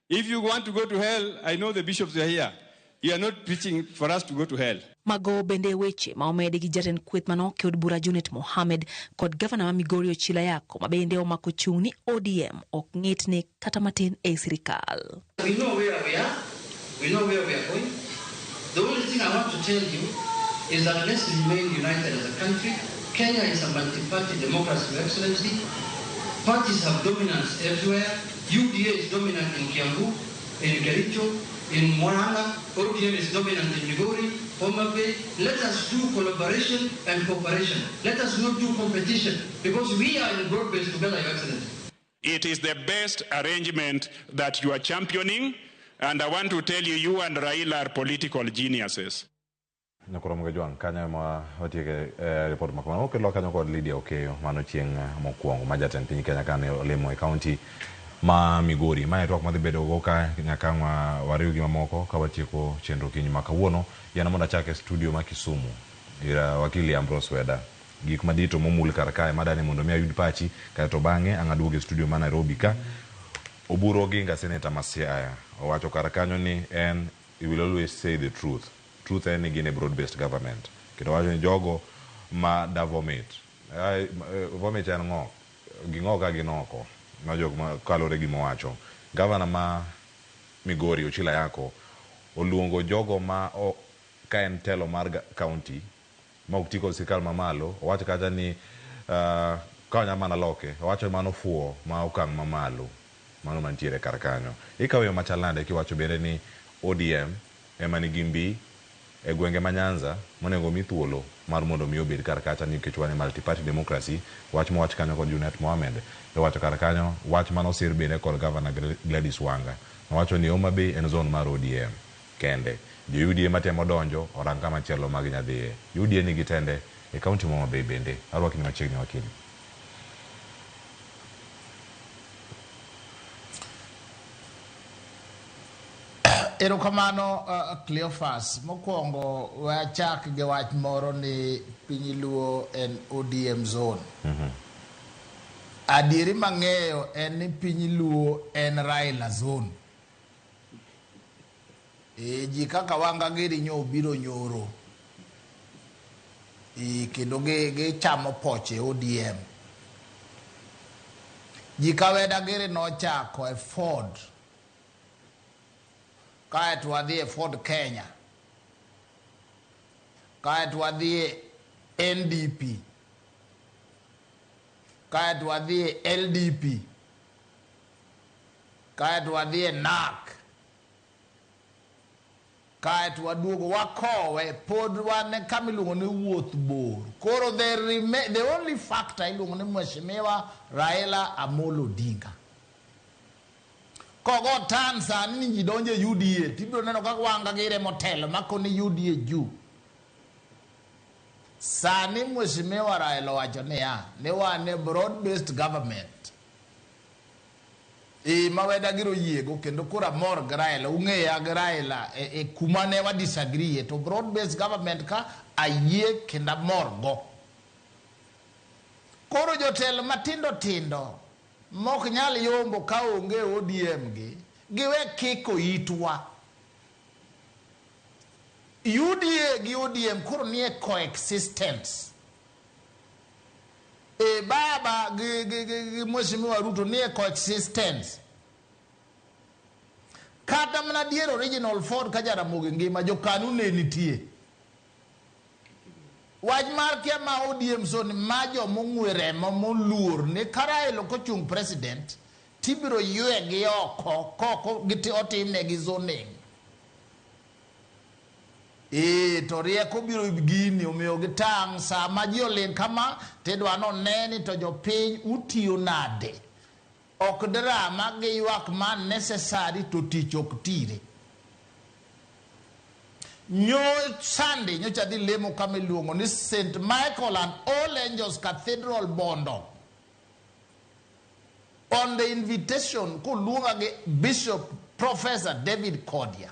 If you want to go to hell, I know the bishops are here. You are not preaching for us to go to hell. Mago bende weche ma omedi gi jatend kweth manoke od bura Junet Mohamed kod Gavana ma Migori Ochila Yako ma bende omako chung' ni ODM ok ng'itne kata matin e sirikal. We know where we are. We know where we are going. The only thing I want to tell you is that let's remain united as a country. Kenya is a multi-party democracy, Your Excellency. Parties have dominance everywhere. UDA is dominant in Kiambu, in Kericho, in Murang'a. ODM is dominant in Migori, Homa Bay. Let us do collaboration and cooperation. Let us not do competition because we are in broad base together, Your Excellency. It is the best arrangement that you are championing, and I want to tell you, you and Raila are political geniuses. Nakoro mga juang kanya ma otieke report makama oke lo kanyo kod Lydia Okello mano chieng mokwongo ma jatend piny Kenya kane olemo e county ma Migori ma network madhi bedo go ka nyaka wariw gi mamoko ka watieko chenro kiny ma kawuono yana mondo achake studio ma Kisumu ira wakili Ambrose Weda gik madito momul kar kae madani mondo mi ayud pachi kae to bang'e ang'aduoge studio ma Nairobi ka Oburu Oginga Senator Masia owacho kar kanyo ni and he will always say the truth. Truth en gin a broad-based government. Kendo wacho ni jogo ma da vomit. Vomit en ng'ok. Ging'ok ka ginoko. Ma jogo ma kalore gi mowacho. Gavana ma Migori Ochila Yako oluongo jogo ma ka en telo mar county ma ok tiko sirkal mamalo owacho kata ni ka onya mana loke owacho mano fuo ma okang' mamalo mano mantiere kar kanyo ikaweyo machal nade kiwacho bende ni ODM ema nigi mbi e gwenge ma Nyanza monego mi thuolo mar mondo mi obed kar kacha nikech wane multi party democracy wach mowach kanyo kod Junet Mohamed wacho kar kanyo wach mano sir bende kod Governor Gladys Wanga wacho ni Homa Bay en zone mar ODM kende jo UDA matemo donjo orang kama chielo mag nyadhiye UDA nigi tende e kaunti Homa Bay bende arwaki ni machiegni wakili. Erokamano Cleophas mokwongo wachak gi wach moro ni piny luo en ODM zone. Adieri mang'eyo en ni piny luo en Raila zone. Ji kaka Wanga giri nyo biro nyoro. Kendo gi chamo poche ODM. Ji ka Weda giri no chako e Ford. Kae wadhi e Ford Kenya. Kae wadhi e NDP. Kae wadhi e LDP. Kae wadhi e NAK. Kae waduogo wakowe pod wane kamiluongo ni wuoth bor. Koro the only factor iluongo ni Mheshimiwa Raila Amolo Odinga. Kogo tansa ni donje UDA tibiro neno kaka Wanga gire motelo makoni UDA juu. Sani Mheshimiwa Raila wacho ne wane broad based government. Ma Weda giro yiego kendo kura mor Raila ung'eya Raila kuma ne wa disagree to broad based government ka ayie kenda mor go. Koro jotelo matindo tindo mok nyal yombo ka onge ODM giwe kiko itwa. UDA gi ODM koro nie coexistence. Baba gi Mheshimiwa Ruto nie coexistence. Kata mana dier original Ford ka Jaramogi ngima jokanu ne nitie. Waj mar kia ma ODM zone majo mong'were moluor ni Raila kochung president tibiro yue gi oko koko giti otimne gi zoning. To rieko biro gini omiyo gitang' sama ji oling kama tedwa no neni to jopiny utiyo nade. Ok drama gi ywak man necessary to tich ok tire. Nyo Sunday nyocha dhi lemo kama iluongo ni St. Michael and All Angels Cathedral Bondo. On the invitation kuluonga gi Bishop Professor David Kodia.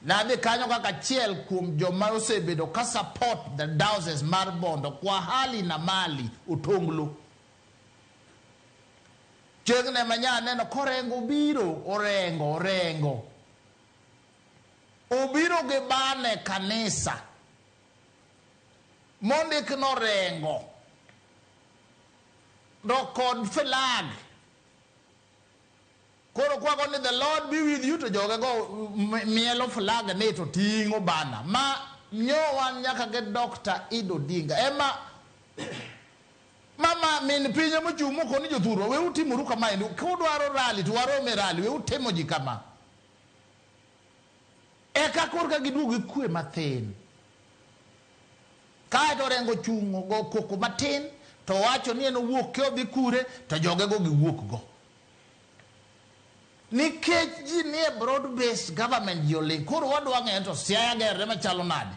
Na de kanyo kaka chiel kuom joma osebedo ka support the diocese mar Bondo kwa hali na mali utonglo. Chegne manya neno korengo biro orengo. Obiro ge bane kanisa. Mondik no rengo. Rokod flag. Koro kwa ni the Lord be with you to joga go mielo flag ne to tingo bana. Ma nyo wan nyaka ge Dr. Ido Dinga. Ema mama min pinye mochumo koni jothuro we utimuru kama enu kudwaro rally to waro me rally we utemo ji kama. Eka korka giduogo kwe mathin. Kae to rengo chungo go koko matin to wacho ni eno wuok ke odhi kure to joge go giwuok go. Nikech ji nie broad based government yoling koro wadwa ng'eyo to siaya gere machalo nade.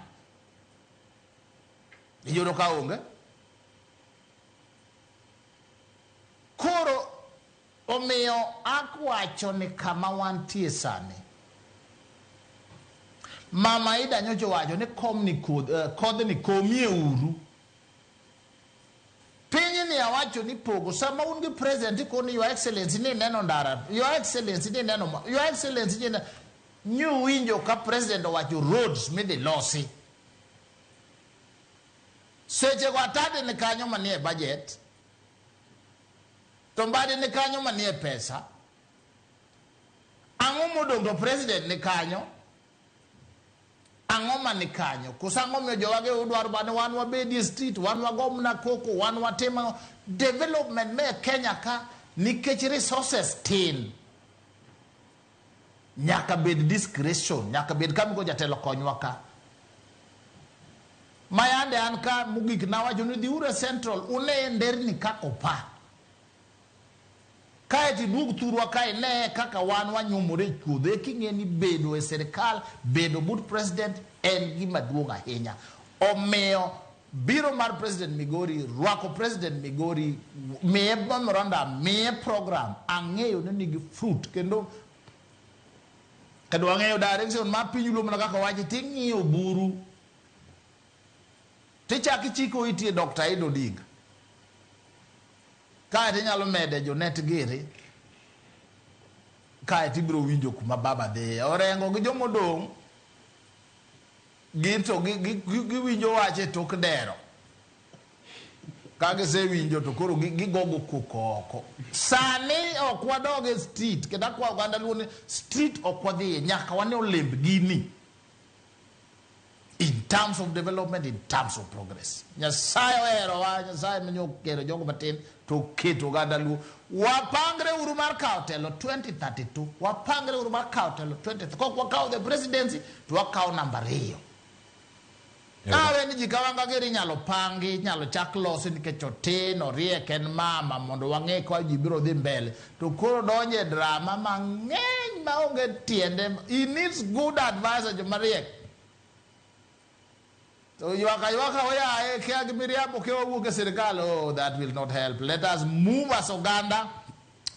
Iyudo ka onge. Koro omiyo akwacho ni kama wantie sani. Mama Ida nyocho wacho ni kom ni kodh ni komie uru. Pinyi ni awacho ni pogo sama ungi president koni your excellency ni neno ndara. Your excellency ni neno your excellency ni new winjo ka president wacho roads midhi losi. Seche kwa tade ni kanyo manie budget. Tombadi ni kanyo manie pesa. Ango modongo president ni kanyo. Ang'o mani kanyo? Koso ang'o miyo jowage udwaro bane wan wabedi street, wan wagomna koko, wan watimo development me Kenya ka nikech resources tin. Nyaka bed discretion, nyaka bed kamigo jatelo konywa ka. Mayande an ka mugik na wacho ni dhiure Central une nderni kako pa. Kae ti dug thurwa kae ne kaka wan wanyumore chuodhe king'e ni bedo e serikal, bedo but president en gima duong' ahinya. Omiyo biro mar president Migori, rwako president Migori, miye memorandum, miye program, ang'eyo ni nigi fruit kendo ang'eyo direction ma piny luo mana kaka wachi ting'iyo buru. Tichaki chiko iti Dr. Ido Odinga. Kae tinyalo mede Jonet Giri. Kae tibiro winjo kuma baba dhiye. Orengo gi jomodong' ginto giwinjo wache tok dero. Kagise winjo to koro gigogo kuko oko. Sani okwadoge street. Keda kwa uganda luoni street okwadhiye. Nyaka wane olemb gini. In terms of development, in terms of progress. Nyasaye ohero wa, Nyasaye menyo kero jogo matin to keto oganda luo. Wapangre uru mar kao telo 2032. Wapangre uru mar kao telo 2032. Kok wakao the presidency, to wakao namba 2. Awe ni jikawanga giri nyalo pangi, nyalo chak losi nikech otin, oriek en mama, mondo wang'e kwa jibiro dhi mbele. To koro donje drama mang'eny maonge tiende. He needs good advisor jomariek. So yuaka oya kia gimiriapo kia wuke serikali. Oh, that will not help. Let us move as Uganda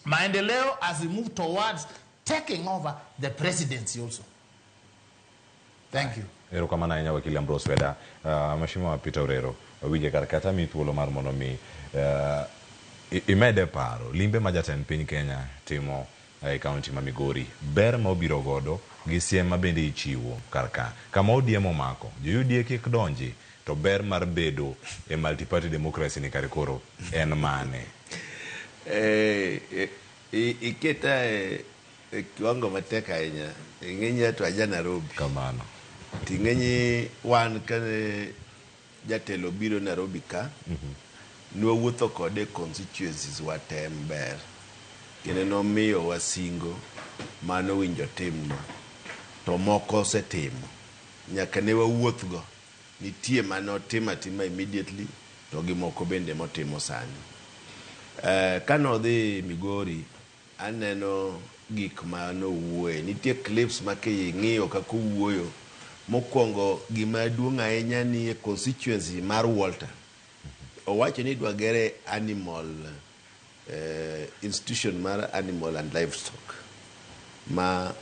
maendeleo as we move towards taking over the presidency also. Thank you. Ero kama na wakili Ambrose Weda, Mheshimiwa Peter Orero, wije karakata mi thuolo mar mondo mi imede paro limbe ma jatend piny Kenya timo e kaunti ma Migori, ber ma obiro godo gi siem ma bende ichiwo karka kama odiemo mako joyudie kik donji to ber mar bedo e multi-party democracy ni kare koro en mane? Iketa kiwango matek ahinya. Ing'eny to aja Nairobi kamano. Ting'eny wan kane jatelo biro Nairobi ka nwawuotho kode constituencies watem ber kendo nomiyo wasingo mano winjo timno to moko setimo nyaka ne wawuothgo nitie mano tima immediately to gi moko bende motimo sani. Kano dhi Migori aneno gik ma nowuoye, nitie clips ma king'iyo kaka owuoyo. Mokwongo gima duong' ahinya ni constituency mar Walter owacho ni dwa gere animal institution mar animal and livestock ma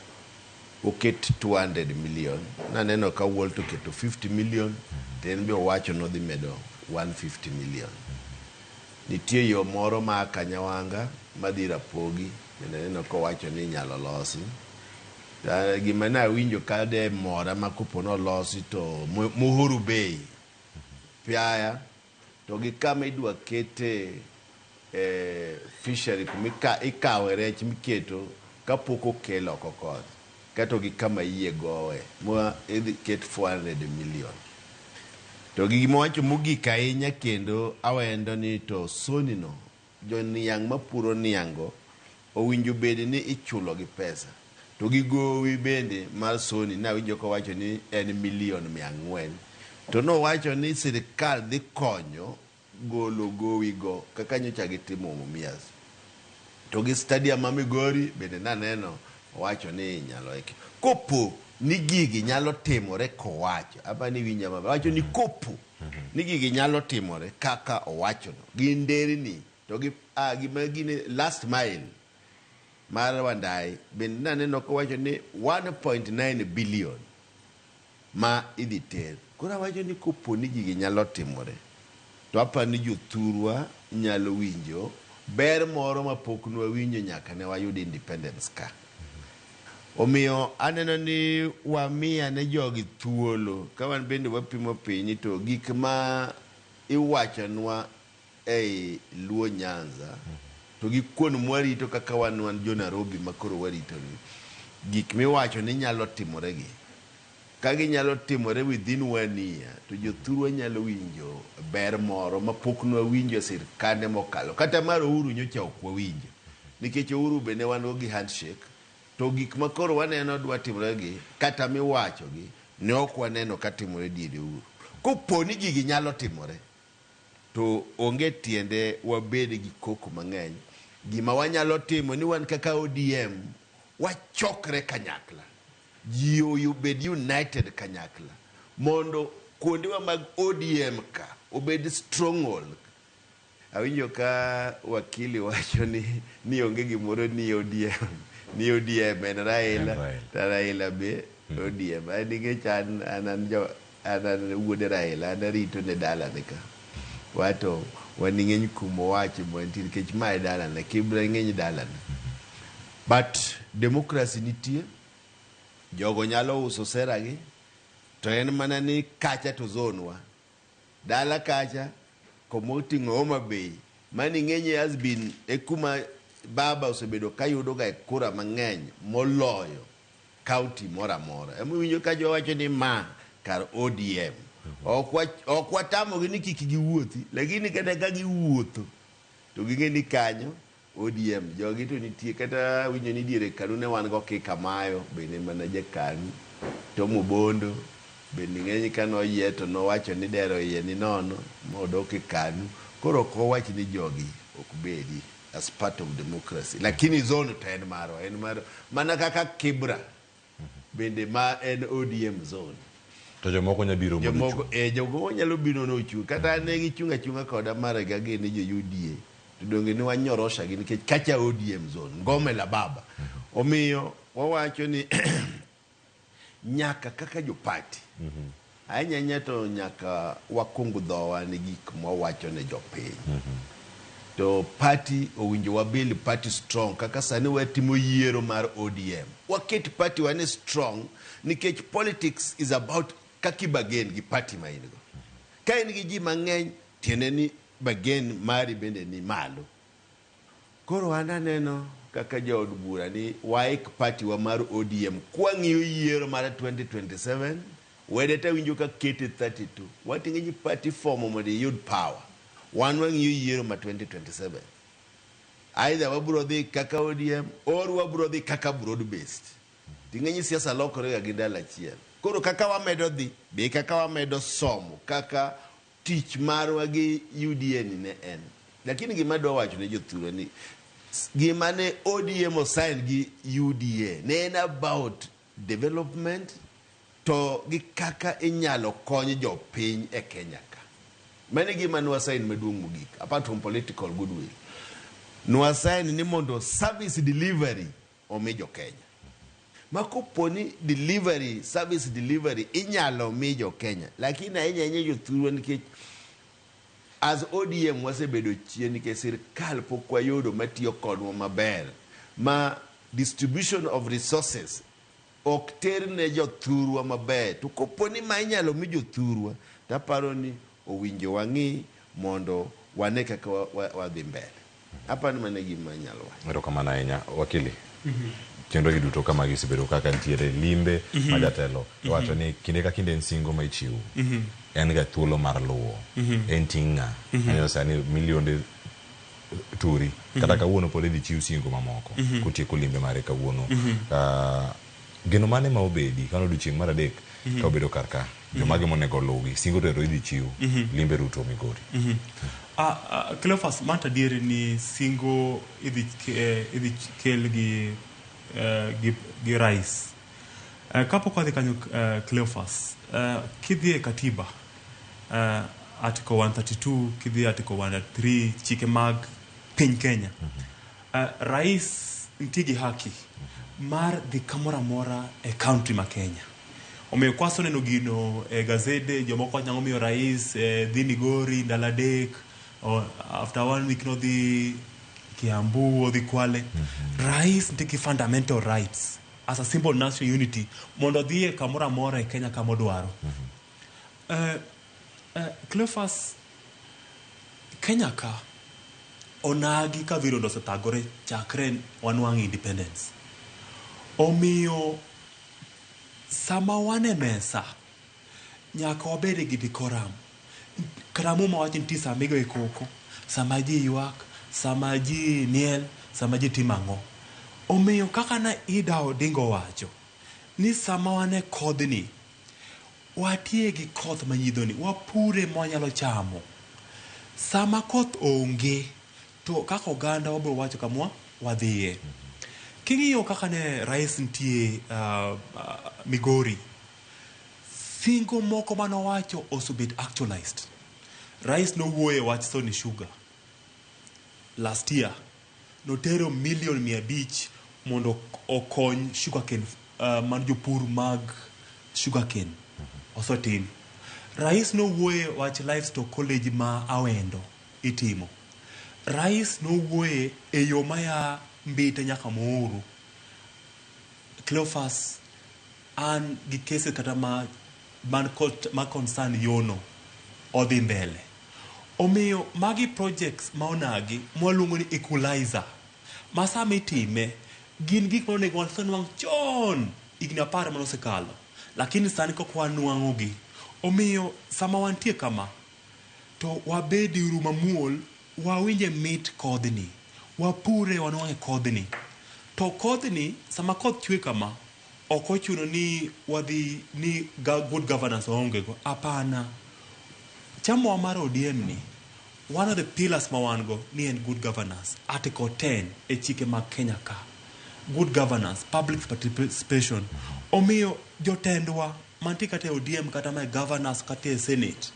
oket 200 million. Naneno ka Walter oketo 50 million, ten be owacho no dhi medo 150 million. Nitie yo moro ma Kanyawanga madhi Rapogi, naneno ka owacho ni nyalo losi. Gima na winjo kade mora makupono losi to Muhuru Bay Piaya to gi kama idwa kete fishery kumika ikawe rech miketo kapoko kelo kokot kato gi kama iye gowe mo idhi ket 400 million. To gi mowacho mogik ahinya kendo awendo ni to soni no jo niang' mapuro niango owinjo bed ni ichulo gi pesa. To gi gowi bende mar soni na winjo ko wacho ni en million 400. To no wacho ni sirikal dhi konyo golo gowi go kaka nyocha gitimo Mumias. To gi stadium ma Migori bende naneno wacho ni nyalo eki. Kopo ni gigi nyalo timore kowacho. Aba ni winja maber. Wacho ni kopo ni gigi nyalo timore kaka owacho no. Ginderi ni to gi gine last mile mar Wandai bende naneno ko wacho ni 1.9 billion ma idhi ter. Kora wacho ni kopo ni gigi nyalo timore to apa ni jothurwa nyalo winjo ber moro mapok nwa winjo nyaka ne wayud independence ka. Omiyo aneno ni wamiya ne jogi thuolo ka wan bende wapimo piny to gik ma iwachonwa ei Luo Nyanza to gi kuon mwarito kaka wan jo Nairobi makoro warito ni gik miwacho ni nyalo timore gi kagi nyalo timore within 1 year to jothurwa nyalo winjo ber moro mapok nwa winjo sirkande mokalo kata mar Uhuru nyocha ok wawinjo nikech Uhuru bende wan go gi handshake to gik makoro waneno dwa timore gi kata miwacho gi ne ok waneno ka timore diere Uhuru koponi gigi nyalo timore to onge tiende wabed gi koko mang'eny gima wanyalo timo ni wan kaka ODM wachokre kanyakla ji obed united kanyakla mondo kuondewa mag ODM ka obed stronghold. Awinjo ka wakili wacho ni onge gimoro ni ODM en Raila ta Raila be ODM nikech anan wuod Raila an arito ne dalane ka wato waning'eny kumo wache mwantie nikech mae dalane Kibra ng'eny dalane but democracy nitie jogo nyalo uso sera gi to en mana ni kacha to zonwa dala kacha komoting'o Homa Bay mani ng'enye has been ekuma baba osebedo kayudo ga kura mang'eny moloyo county mora mora emiwinjo ka jowacho ni ma kar ODM ok watamogi ni kik giwuothi lakini kata ka giwuotho to ging'e ni kanyo ODM jogi to nitie kata winjo ni diere kanu ne wan go Kikamayo bende mana jakanu to Mubondo bende ng'eny ka noyie to nowacho ni dero yie ni nono modok Kikanu koro ko wach ni jogi ok bedi as part of democracy lakini zone to en maro mana kaka Kibra bende ma en ODM zone to jomoko nyabiro jogo nyalo biro no chu kata ne gichunga koda mara ga gene jo UDA to donge ni wanyorosha gi nikech kacha ODM zone ngome la baba omiyo wawacho ni nyaka kaka jo party anyanya to nyaka wakungu dhowa ni gik mwawacho ne jopiny to party owinjo wabil party strong kaka sani watimo yiero mar ODM waket party wane strong nikech politics is about kaki bagen gi party ma ingo ka in gi ji mang'eny tiende ni bagen mari bende ni malo koro ananeno kaka jaod bura ni waik party wa mar ODM kwa ng'iyo yiero mar 2027 Weda ta winjo ka kete 32 wating'e ji party form mondo yud power wan wang'iyo yiero ma 2027 either wabro dhi kaka ODM or wabro dhi kaka broad based ting'e siasa lokore ga gi dala achiel koro kaka wamedo dhi be kaka wamedo somo kaka tich marwa gi UDA ni ne en lakini gima dwa wacho ne jothuro ni gima ne ODM osign gi UDA ne en about development to gi kaka inyalo kony jopiny e Kenya ka mane gima nwa sign maduong' mogik apart from political goodwill nwa sign ni mondo service delivery omi jo Kenya makoponi service delivery inyalo mi jo Kenya lakini ahinya jothuro nikech as ODM wasebedo chien nikech sirkal pok wayudo matiyo kodwa maber ma distribution of resources ok ter ne jothurwa maber to koponi ma inyalo mi jothurwa taparo ni owinjo wang'i mondo wane kaka wadhi mbele apani mane gima nyalo wacho erokamano ahinya wakili kendo giduto kama gisebedo kaka ntiere limbe majatelo wacho ni kinde ka kinde en singo ma ichiwo en ga thuolo mar luwo en ting'a anyo sani milionde turi kata kawuono pod idhi chiw singo mamoko kutieko limbe mare kawuono geno mane ma obedi kano odiochieng' mar adek ka obedo karka jomage monego luwi singo tero idhi chiw limbe ruto Migori Cleophas manta diere ni singo idhi kel gi rais kapok wadhi kanyo Cleophas kidhi e katiba article 132 kidhi article 103 chike mag piny Kenya rais nitie gi haki mar dhi kamoro amora e county ma Kenya omiyo kwaso neno gino e gazede jomoko nyalo miyo rais dhi Migori ndalo adek after 1 week no dhi Kiambu or the Kwale rais nitie gi fundamental rights as a symbol of national unity mondo dhi kamoro amora e Kenya kama odwaro Cleophas Kenya ka onagi ka virodo osethagore chakre wanwang' independence omiyo sama wane mesa nyaka wabede gi decorum. Karamu ma wacho nitie sama igoyo koko, sama ji ywak, sama ji miel, sama ji timo ang'o. Omiyo kaka na Ida Odinga wacho ni sama wane kodhni, watie gi koth manyidhoni, wapure mwanyalo chamo. Sama koth onge, to kaka oganda wabiro wacho kama wadhiye. King'iyo kaka ne rais nitie Migori, singo moko manowacho osebet actualized. Rais nowuoye wach Sony Sugar. Last year, notero million 500 mondo okony sugarcane, man jopur mag sugarcane. Osotim. Rais nowuoye wach livestock college ma Awendo itimo. Rais nowuoye e yo maya Mbite nyaka Mooro. Cleophas an gi kese kata ma concern yono odhi mbele. Omiyo magi projects maonagi mwaluongo ni equalizer. Masama itime gin gik maonego wanwang' chon higni 10 manosekalo. Lakini sani kok wanwang'ogi. Omiyo sama wantie kama to wabedi uru mamuol, wawinje mit kodhni, wapure wanwang'e kodhni. To kodhni sama koth chwe kama ok ochuno ni wadhi ni good governance waongego. Apana. Chama mar ODM ni, one of the pillars ma wan go ni en good governance. Article 10 e chike mag Kenya ka. Good governance, public participation. Omiyo jotendwa mantie kata ODM kata ma governance kata Senate.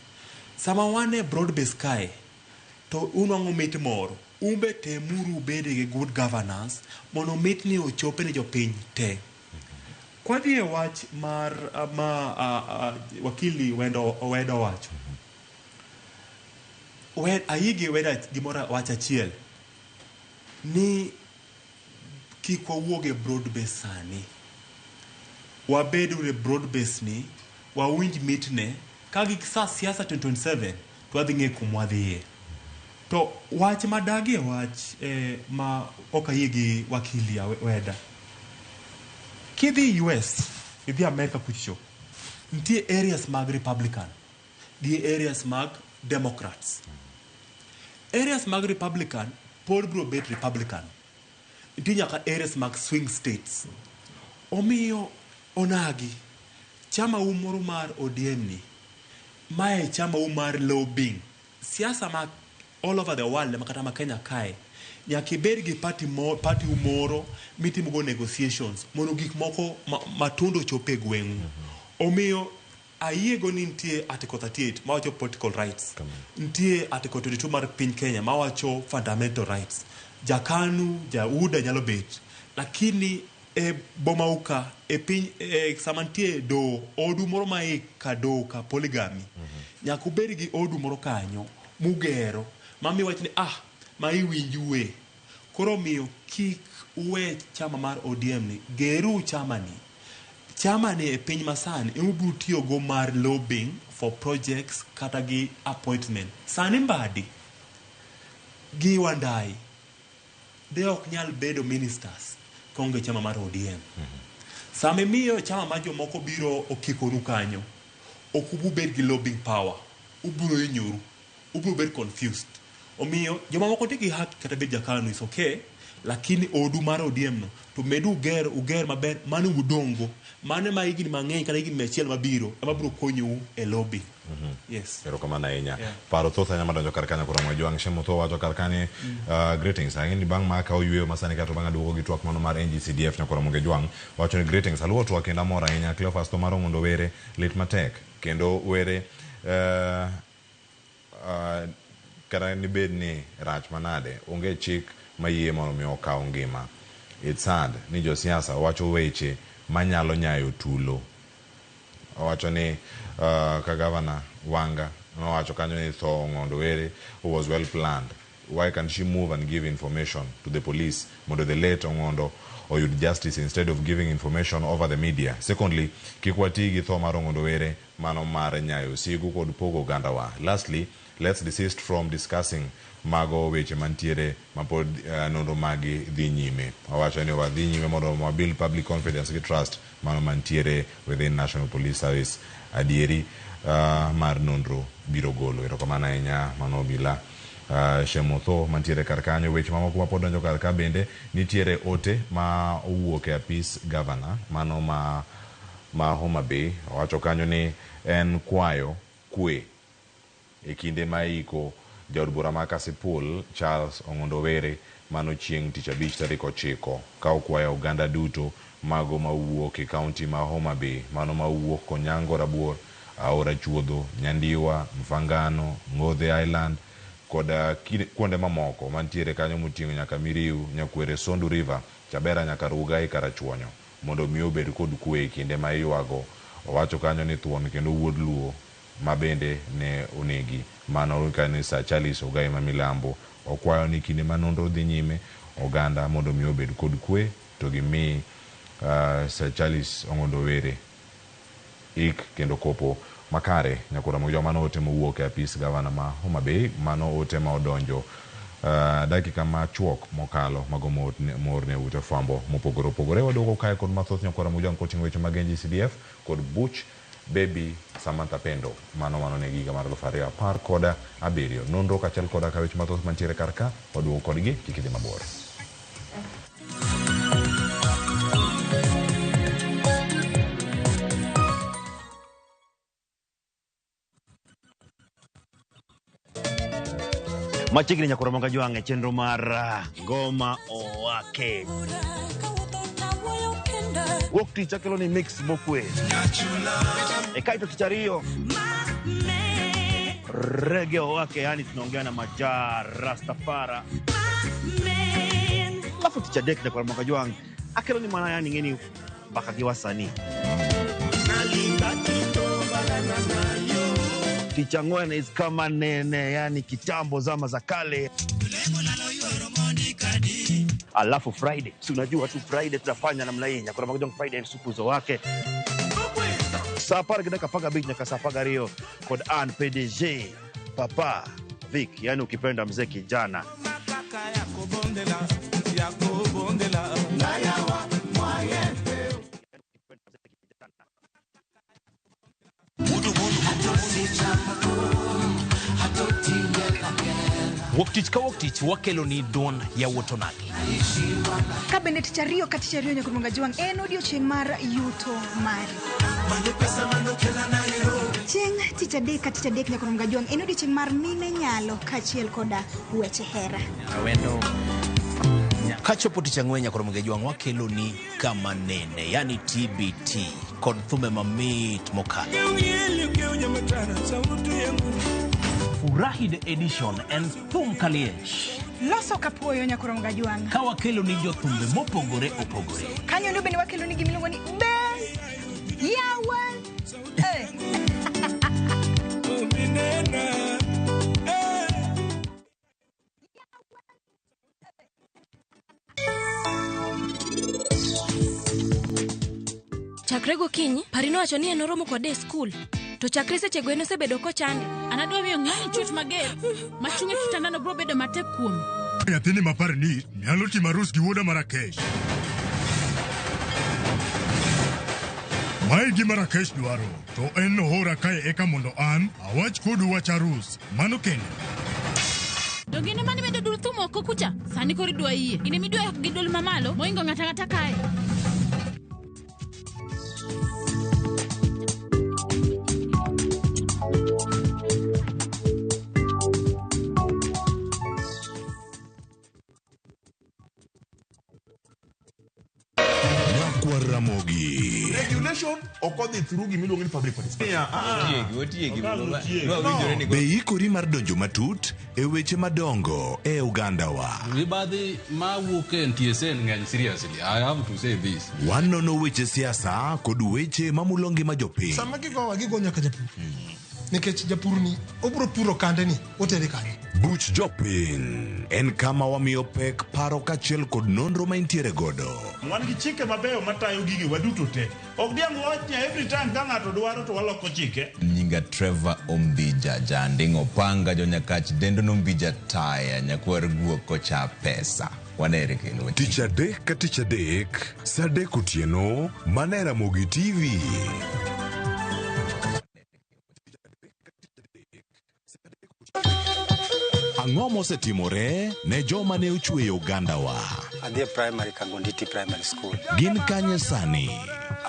Sama wane broad base kae, to unwang'o mit moro. Umbe temuru bede gi good governance mondo mit ni ochope ni jopiny te. Kwa dhie wach mar wakili Weda wacho. Ayigi Weda gimora wacha chiel. Ni kikwa wuoge broad base sani. Wabedu re broad base ni, wawinj mitne, kagi kisa siasa 2027, tuwadhi ng'e kumwadhiye. To wach madagi wach ma okayigi wakili ya Weda. Kidhi US, idhi America kuchicho, ntie areas mag Republican, gi areas mag Democrats. Areas mag Republican, pod bro bet Republican. Ntie nyaka areas mag swing states. Omiyo onagi, chama umoro mar ODM ni, mae chama umar lobbying. Siasa mag all over the world, makata ma Kenya kae, nyaka ibed gi party umoro mitimogo negotiations mondo gik moko matundo chope gweng'u. Omiyo ayiego ni ntie article 38 mawacho political rights. Ntie article 22 mar piny Kenya mawacho fundamental rights. Jakanu, jauda nyalo bet. Lakini bomauka piny sama ntie do odu moro ma ka do ka polygamy. Nyaka ubed gi odu moro kanyo mugero mami wach ni ma iwinjue. Koro miyo kik uwe chama mar ODM ni, geru chama ni. Chama ni e piny masani imubu tiyo go mar lobbying for projects kata gi appointment. Sani Mbadi gi Wandai de ok nyal bedo ministers konge chama mar ODM. Sami miyo chama ma jomoko biro okikoru kanyo, okubu bed gi lobbying power, uburo inyoru, uburo bed confused. Omiyo joma moko tigi haki kata bed jakano is okay, lakini odu mar ODM no to medu uger maber mane udongo, mane ma igni mang'eny kata igni mechiel mabiro ema biro konyo e lobby. Yes. Pero kama na inya. Paro thotha nyama donjo karkanya kura mwa juang shemo to wacho karkani greetings. Angini bang ma ka oyueyo masani kato banga duogo gi twak mano mar NGCDF na kura mwa juang. Wacho ni greetings. Aluo twak kenda mora inya Cleophas to maro mondo were lit matek. Kendo were kara ni bed ni rach manade. Unge chik mayie mono mi okao ngima. It's sad ni josiasa wacho weche manyalo nyayo tulo. Wacho ni ka governor Wanga wacho kanyo ni tho Ngondo Were who was well planned. Why can't she move and give information to the police mondo the late Ngondo or you'd justice instead of giving information over the media? Secondly, kikwati gi tho mar Ngondo Were mano mar nyayo sigu kod pogo gandawa. Lastly, let's desist from discussing mago weche mantiere mapod nonro magi dhi nyime. Owacho ni wadhi nyime mondo wabuild public confidence gi trust mano mantiere within National Police Service. Adieri mar nonro biro golo. Erokamano ahinya mano obila. Shemotho mantiere kar kanyo. Weche mamoko mapod donjo kar ka bende nitiere ote ma owuok e apis governor mano ma Homa Bay. Owacho kanyo ni en kwayo kwe e kinde ma iko jaod bura ma Kasipul Charles Ong'ondowere mano chieng' tich abich tarik 9 ka okwayo oganda duto mago mawuok e kaunti ma Homa Bay mano mawuok Konyango, Rabuor, Aora Chuodho, Nyandiwa, Mfangano, Ngodhe Island koda kuonde mamoko mantiere kanyo moting'o nyaka Miriu, Nyakwere, Sondu River, Chabera nyaka Rugai, Karachuonyo mondo mi obed kod kwe e kinde ma iywago. Owacho kanyo ni thuon kendo wuod luo ma bende ne onegi mano kanisa Chalis Ogai ma Milambo. Okwayo ni kinde ma nonro dhi nyime oganda mondo mi obed kod kwe to gimi Chalis Ong'ondowere ik kendo kopo makare. Nyakura mojo mano ote mowuok e apis gavana ma Homa Bay mano ote ma odonjo dakika machuok mokalo mago morne ute fwambo mopogore opogore. Waduogo kae kod mathoth nyakura mojo koting'o weche mag NG-CDF kod Buch Baby Samantha Pendo mano ne giga mar 2017 nonro kachel koda ka weche mathoth mantiere kar ka. Waduogo kodgi kik idhi mabor. Machiegni nyakura monga jwange chenro mar ngoma owake wuok tich Akello ni mix mokwe e kaito tich ariyo reggae owake, yani tunaongea na majar Rastafara. Alafu tich adek nyakura monga jwange Akello ni mana yani ngeni mpaka gi wasanii Ticha ngwene is kama nene, yani kitambo zama za kale. Alafu Friday, si unajua tu Friday tunafanya namna hii. Nyakura monga jwange Friday supu zo wake sapara kidaka paga beach nyaka sapaga Rio kod an PDG Papa Vic, yani ukipenda mzee kijana. Woktich ka woktich wakelo ni don ya wotonagi. Kabende tich ariyo ka tich ariyo nyakura monga jwange en odiochieng' mar yuto mari. Chieng' tich adek ka tich adek nyakura monga jwange en odiochieng' mar mine nyalo kachiel koda weche hera. Awendo kachopo tich ang'wen nyakura monga jwange wakelo ni kama nene, yani TBT kod thume mamit mokalo. Furahi the edition and thum kaliech. Loso kapuoyo nyakura monga jwange. Ka wakelo ni jothumbe mopogore opogore. Kanyo ndo bende wakelo ni gimiluongo ni Be Yawan. Chakre gokinyi, Parino wacho ni en oromo kode e skul. To chakre seche go en osebedo kochande. Anadwa miyo ng'ani chut mager. Machunge kitandano bro bedo matek kuome. Nyathini mapar ni nyalo timo arus gi wuoda Marrakesh. Mae gi Marrakesh dwaro, to en nohora kae eka mondo an awach kodu wach arus. Mano kende. Dogine mani medo dul thumo oko kucha. Sani kori dwa iye. Ine midwa gi dul mamalo, moingo ng'ata kae. Ramogi. Regulation okodhi through gimiluongo ni public participation. Be ikori mar donjo matut e weche madongo e Uganda wa. Mibadhi ma wuok e NTSN ng'eny seriously. I have to say this. Wanono weche siasa kod weche mamulo ngima jopiny. Sama gigo nyaka japur. Nikech japur ni obro puro kande ni otere kare. Buch jopiny en kama wamiyo pek paro kachiel kod nonro ma intiere godo. Wan gi chike mabeyo matayo gigi waduto te. every time to dwaro to waloko chike. Nyinga Trevor Ombija jandingo panga jo nyakach dendo nombija taya nyakwar guok kocha pesa. Wanere kendo. Tich adek ka tich adek, sa adek otieno, mana Ramogi TV. Ang'o mosetimore ne joma ne ochweyo Ugandawa? Adhi primary Kagonditi Primary School. Gin kanye sani?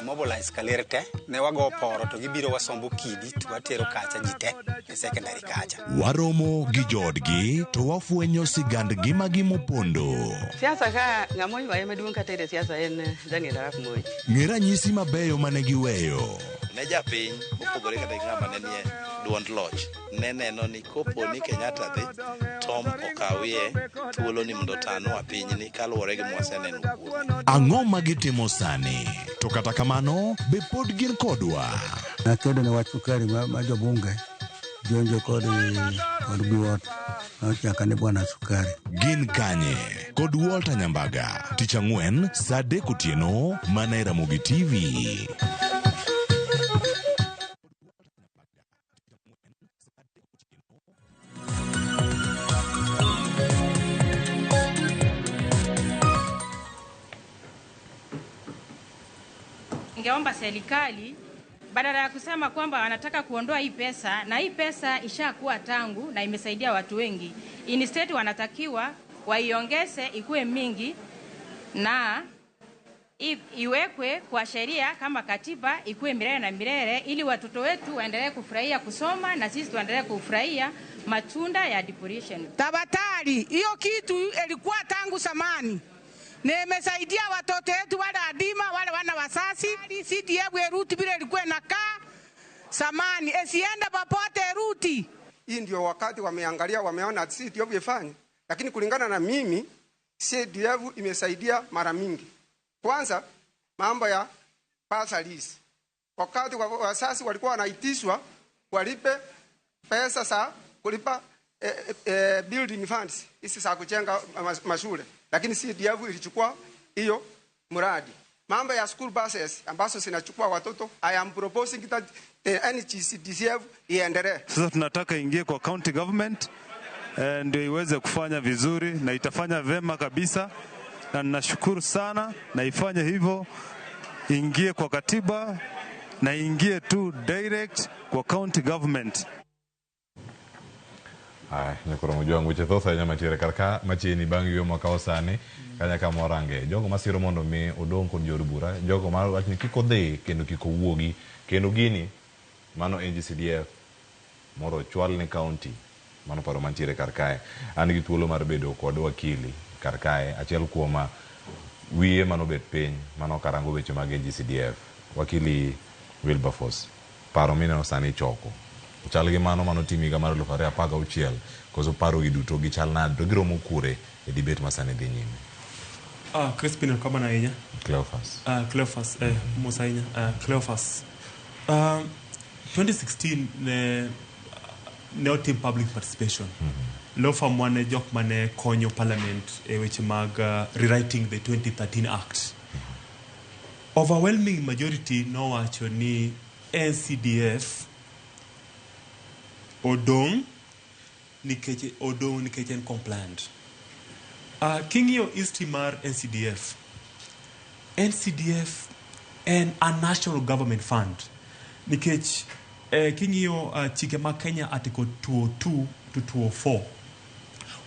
Mobilize kalerte ne wago poro to gibiro wasombo kidi to watero kacha jite e secondary kacha. Waromo gi jodgi to wafwenyo sigand gimagi mopondo. Siasa ka ng'amoy wae maduong' kata e siasa en Daniel Arap Moi. Ng'e ranyisi mabeyo mane giweyo. Ne japiny mopogore kata ng'ama ne nie duond loch ne neno ni kopo ni Kenyatta dhi Tom okawie thuolo ni mondo tanwa piny ni kaluwore gi mwaseneno kuome. Ang'o ma gitimo sani? To kata kamano be pod gin kodwa. Nakedo ne wach sukari ma jobunge jonjo kod buot nochaka ne bwana sukari. Gin kanye kod Walter Nyambaga tich ang'wen sa adek otieno mana Ramogi TV. Ningeomba serikali badala ya kusema kwamba wanataka kuondoa hii pesa, na hii pesa ishakuwa tangu na imesaidia watu wengi, instead wanatakiwa waiongeze ikuwe mingi na iwekwe kwa sheria kama katiba, ikuwe milele na milele, ili watoto wetu waendelee kufurahia kusoma na sisi tuendelee kufurahia matunda ya depression. Tabatari, hiyo kitu ilikuwa tangu zamani. Nimesaidia watoto wetu wale adima, wale wana wasasi. CDF ruti bila ilikuwa inakaa samani. Esienda popote ruti. Hii ndio wakati wameangalia, wameona CDF ifanye. Lakini kulingana na mimi, CDF imesaidia mara mingi. Kwanza, mambo ya bursaries. Wakati wasasi walikuwa wanaitishwa walipe pesa za kulipa building funds. Hizi za kujenga mashule. Lakini CDF ilichukua hiyo mradi. Mambo ya school buses ambazo zinachukua watoto, I am proposing that NGCDF iendelee. Sasa tunataka ingie kwa county government ndio iweze kufanya vizuri na itafanya vema kabisa, na ninashukuru sana na ifanye hivyo, ingie kwa katiba na ingie tu direct kwa county government. Ai, ne koro mujua nguche thosa nyama tire karka machini bangi yo makao sani kanya kama orange. Jogo masiro mondo mi odong kod jod bura, jogo ma wach ni kiko dhi kendo kiko wuogi, kendo gini mano NGCDF moro chwal ne county mano paro mantiere karkae. An gi thuolo mar bedo kod wakili karkae, achiel kuoma wiye mano bet piny mano karango weche mag NGCDF, wakili Wilberforce. Paro mine sani choko. Chal gi mano timi ga mar 2016 koso paro gi duto gi chal nade to giromo kure e debate masane dhi nyime. Crispin kama na yenya Cleophas Musainya Cleophas 2016 ne otim public participation. Lo from one jok mane konyo parliament e weche mag rewriting the 2013 act. Overwhelming majority no wacho ni NCDF odong nikech en compliant. Kingio history mar NCDF en a national government fund. Nikech kingio chike mag Kenya article 202 to 204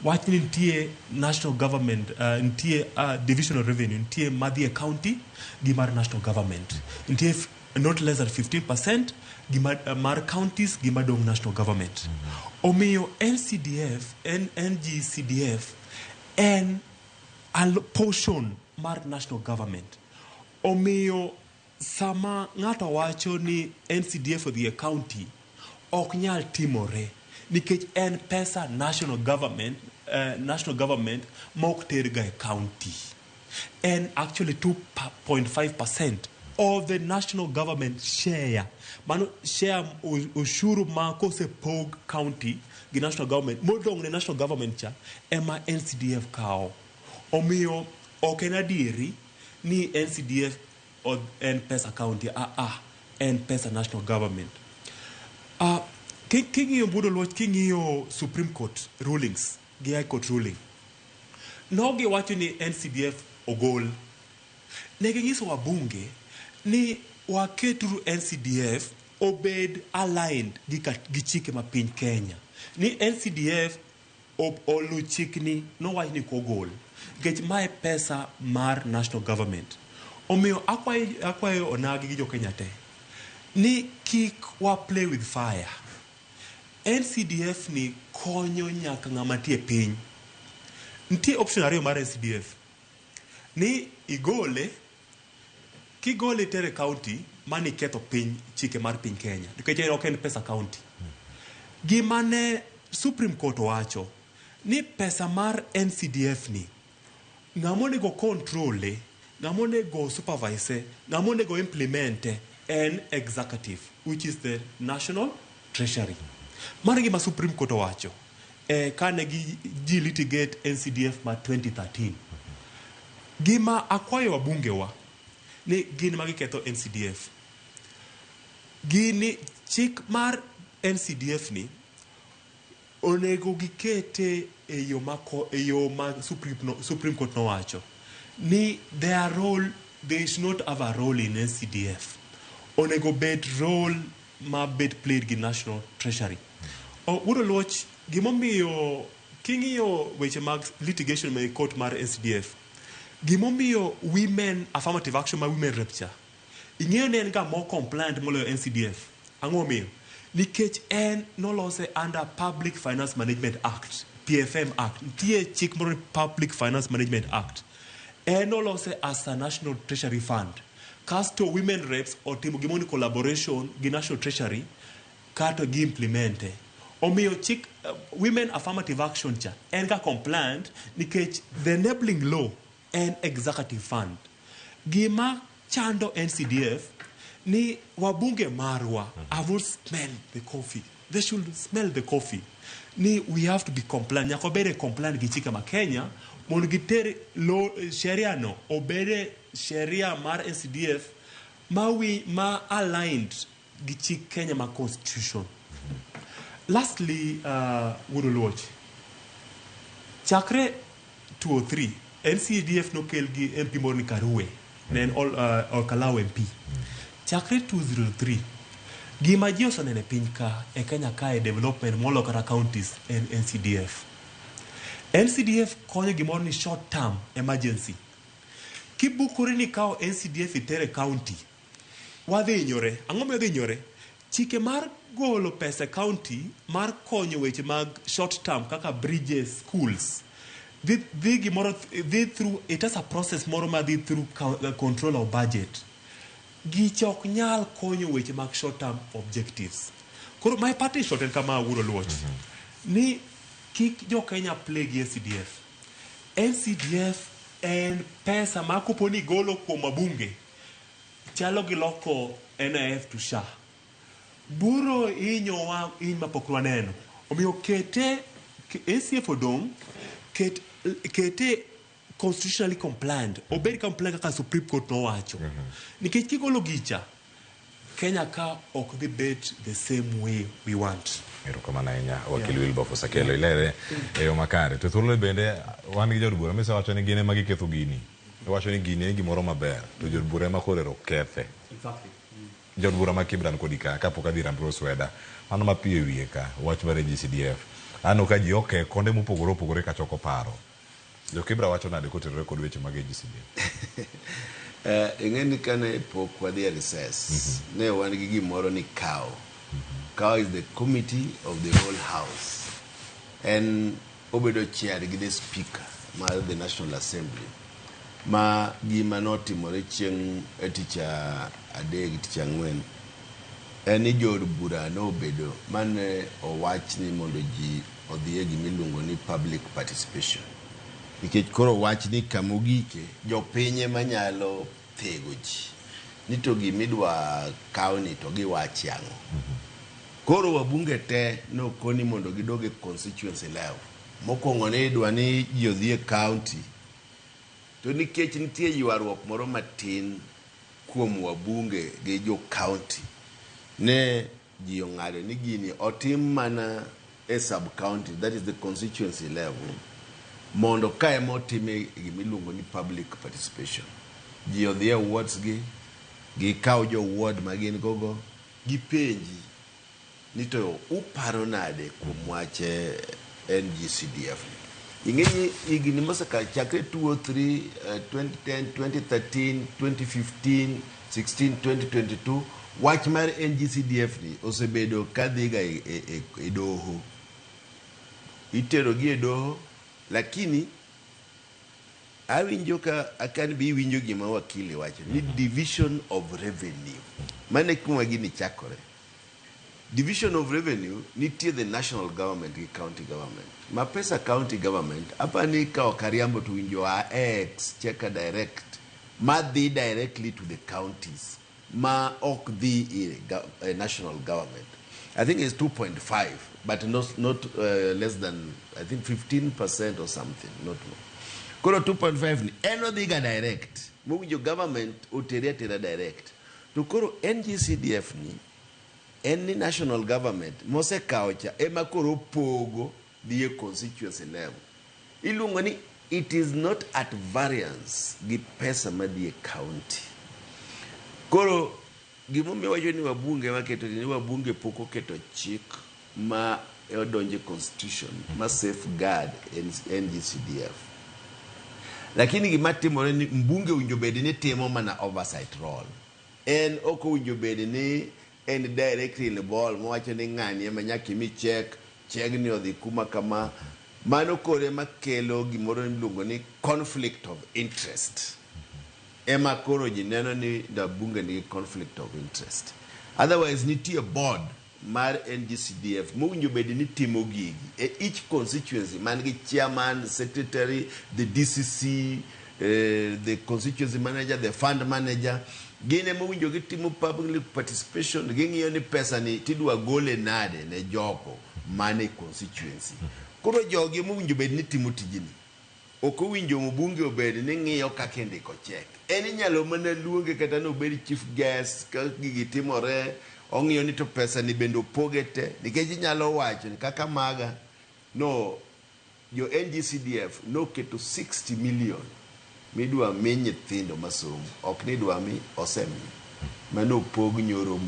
wach ni nitie national government, nitie division of revenue, nitie madhi county gi mar national government, nitie not less than 15% mar counties gi madong national government. Omiyo NGCDF en a portion mar national government. Omiyo sama ng'ato wacho ni NCDF odhi e county ok nyal timore nikech en pesa national government mok terga e county. En actually 2.5% of the national government share. Mano share ushuru ma kose pog county gi national government modong ne national government cha ema NCDF kao. Omiyo ok en adieri ni NCDF en pesa county en pesa national government. King'iyo budo loch, king'iyo Supreme Court rulings gi High Court ruling, nogi wacho ni NCDF ogol. Neginyiso wabunge ni waketuru NCDF obed aligned gi chike ma piny Kenya. Ni NCDF olu chikni nowach ni kogol. Nikech mae pesa mar national government. Omiyo akwayo onagi gi jo Kenya te ni kik wa play with fire. NCDF ni konyo nyaka ng'ama tie piny. Nitie option ariyo mar NCDF. Ni igole, kigole tere county mani ketho piny chike mar piny Kenya. Nikech ok en pesa county. Gimane Supreme Court wacho ni pesa mar NCDF ni ng'amonego control, ng'amonego supervise, ng'amonego implement en executive, which is the National Treasury. Mano gima Supreme Court wacho kane gi litigate NCDF ma 2013. Gima akwayo wabunge wa ni gin magiketho NCDF. Gini chik mar NCDF ni onego gikete e yo ma Supreme Court no wacho ni their role, they should not have a role in NCDF. Onego bed role ma bed played gi National Treasury. Uro loch gimomiyo king'iyo weche mag litigation me court mar NCDF, gimomiyo women affirmative action ma women rapture ing'eyo ne en ga more compliant moloyo NCDF. Ang'o miyo? Nikech en nolose under Public Finance Management Act, PFM Act. Nitie chik moro Public Finance Management Act. En nolose as a National Treasury Fund. Kasto women reps otimo gimoni collaboration gi National Treasury kato gi implemente. Omiyo chik women affirmative action cha en ga compliant nikech the enabling law en executive fund. Gima chando NCDF ni wabunge marwa have smell the coffee. They should smell the coffee. Ni we have to be compliant. Nyako bere compliant gi chike ma Kenya mondo gitere law sheria no obere sheria mar NCDF ma aligned gi chik Kenya ma constitution. Lastly, Wudoloch. Chakre 203, NCDF no kel gi MP Morni Karue, nen Kalau MP. Chakre 203, gima ji osenene piny ka e Kenya kae development molo kata counties en NCDF. NCDF konyo gimoro ni short term emergency. Kibukuri ni kao NCDF itere county, wadhi inyore. Ang'o miyo dhi inyore? Chike mar golo pesa county mar konyo weche mag short term kaka bridges, schools. Dhi through, it has a process moro ma dhi through control of budget. Gichok nyal konyo weche mag short term objectives. Koro my party short en kama Wuro Luoch. Ni kik jo Kenya play gi NCDF. NCDF en pesa ma kuponi golo kuom mabunge chalo gi loko NIF to SHA. Buro inyo wa in mapok waneno. Omiyo kete NCF odong kete constitutionally compliant. Obedi compliant kaka Supreme Court no wacho. Nikech kigolo gicha Kenya ka ok dhi bet the same way we want. Erokamano ahinya wakil Wilberforce Akello ilere eyo makare. To thuolo bende wan gi jod bura mise wacho ni gine magi ketho gini. Wacho ni gini en gimoro maber to jod bura ema korero kethe. Exactly. Jod bura ma Kibran kodika kapok adhi Ambrose Weda. Mano mapiyo wiye ka wach mar GCDF. Ano ka ji oke konde mopogore opogore ka choko paro. Jo Kibra wacho nade koterore kod weche mag GCDF. Ing'eni kane pok wadhi recess ne wan gi gimoro ni COW. COW is the committee of the whole house. And obedo chair gi the speaker mar the National Assembly. Ma gima notimore chieng' ticha adek ticha ang'wen. En ni jod bura nobedo mane owach ni mondo ji odhi e gimiluongo ni public participation. Nikech koro wach ni kamogike jopinye manyalo thego ji ni to gimidwa kaw ni to giwach yango. Koro wabunge te nokoni mondo gidoge constituency level. Mokwongo ne idwa ni ji odhi e county to nikech nitie ywaruok moro matin kuom wabunge gi jo county ne ji ong'ado ni gini otim mana a sub county, that is the constituency level, mondo ka ema otime gimiluongo ni public participation. Ji odhi e wards gi kawo jo ward ma gin gogo gi penji ni to uparo nade kuom wach NGCDF. Ing'eni higni moseka chakre 2003, 2010, 2013, 2015, 16, 2022 wach mar NGCDF ni osebedo kadhiga e doho. Itero gi e doho, lakini awinjo ka akan bi winjo gima wakili wacho ni division of revenue. Mane kuma gini chakore. Division of revenue nitie the national government gi county government. Ma pesa county government apani ka okariambo to winjo X cheka direct ma dhi directly to the counties ma ok dhi national government. I think it's 2.5 but not less than I think 15% or something, not more. Koro 2.5 ni eno dhiga direct mo winjo government otere direct. To koro NGCDF ni any national government mose kaucha ema koro pogo the constituency level. Iluongo ni it is not at variance gi pesa ma die county. Koro gimomiyo wacho ni wabunge waketo ni wabunge poko keto chik ma odonje constitution ma safeguard NGCDF. Lakini gima timore ni mbunge winjo bedi ni timo mana oversight role. En oko winjo bedi ni en directly in the ball mo wacho ni ng'ani ema nyaka mi check ni odhi kuma kama mano kore makelo gimoro miluongo ni conflict of interest. Ema koro ji neno ni da bunge ni conflict of interest. Otherwise nitie board mar NGCDF mo winjo bedi ni timo gigi e each constituency man gi chairman, secretary, the DCC, the constituency manager, the fund manager. Gine mo winjo gitimo public participation, ging'iyo ni pesa ni tidwa gole nade ne jogo mane constituency. Koro jogi mo winjo bed ni timo tijini. Oko winjo mbunge obed ni ng'iyo kaka ndiko check. En inyalo mana luonge kata no bed chief guest ka gigi timore, ong'iyo ni to pesa ni bendo pogete, nikech inyalo wacho ni kaka maga no jo NGCDF no keto 60 million midwa mi nyithindo masomo, ok ni dwa mi osemi mano pog nyoro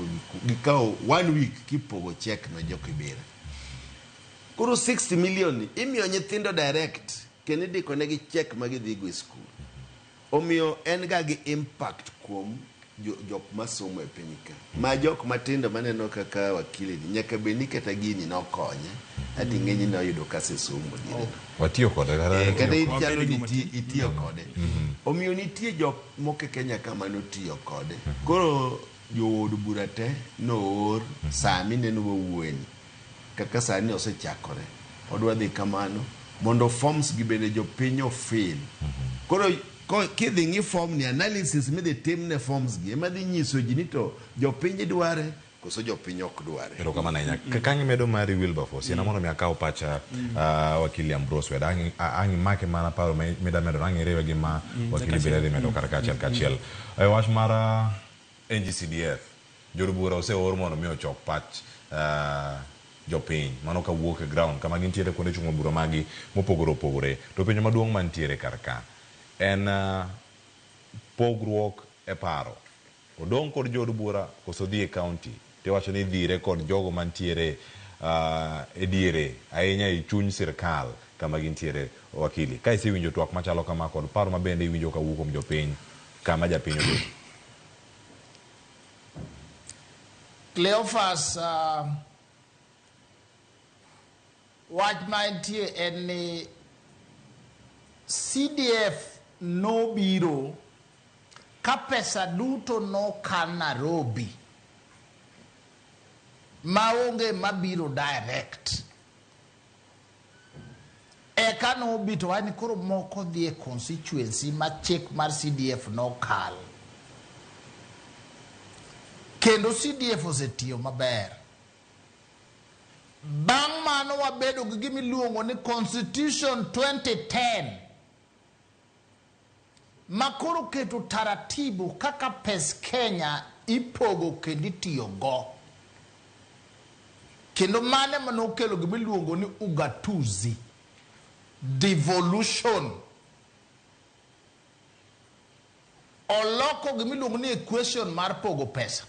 gikawo 1 week kipogo check no jokibira. Koro 60 million imiyo nyithindo direct kennedy konegi check magidhi go school. Omiyo en ga gi impact kuom jok masomo e piny ka. Ma jok matindo maneno kaka wakili nyaka beni kata gini no konye. Ati ng'enyi na yudo kase somo dire. Watiyo kode kata ichalo itiyo kode. Omiyo nitie jok moke Kenya kama notiyo kode. Koro jood bura te noor sami neno wuoweni kaka sani osechakore. Odwa dhi kamano mondo forms gibende jopiny ofil. Koro kidhi ng'i form ni analysis midhi tim ne forms gi ema dhi nyiso ji ni to jopiny dware koso jopiny ok dware. Pero kama nanya kangi medo mari Wilberforce yana mono miakao pacha wakili Ambrose Weda angi make mana paro meda medo angi rewe gi ma wakili Berede medo kachiel wach mara NGCDF jorubura ose or mono mi ochok pach jopiny mano ka wuok e ground kama gintiere kuonde chungo bura magi mopogore to penjo maduong' mantiere karka en pogruok e paro odong' kod jod bura koso dhi e county te wacho ni dhire kod jogo mantiere e diere ahinya e chuny sirkal kama gintiere wakili ka isewinjo twak machalo kama kod paro mabende iwinjo ka wuok kuom jopiny kama japiny obedo. Cleophas wach mantie en ni CDF no biro ka pesa duto no kan Nairobi maonge mabiro direct eka no bito wani koro moko dhi e constituency ma check mar CDF no kal kendo CDF osetiyo maber. Bang' mano wabedo gi gimiluongo ni Constitution 2010 makoro keto taratibu kaka pes Kenya ipogo kendo itiyo go. Kendo mane manokelo gimiluongo ni ugatuzi, devolution. Oloko gimiluongo ni equation mar pogo pesa.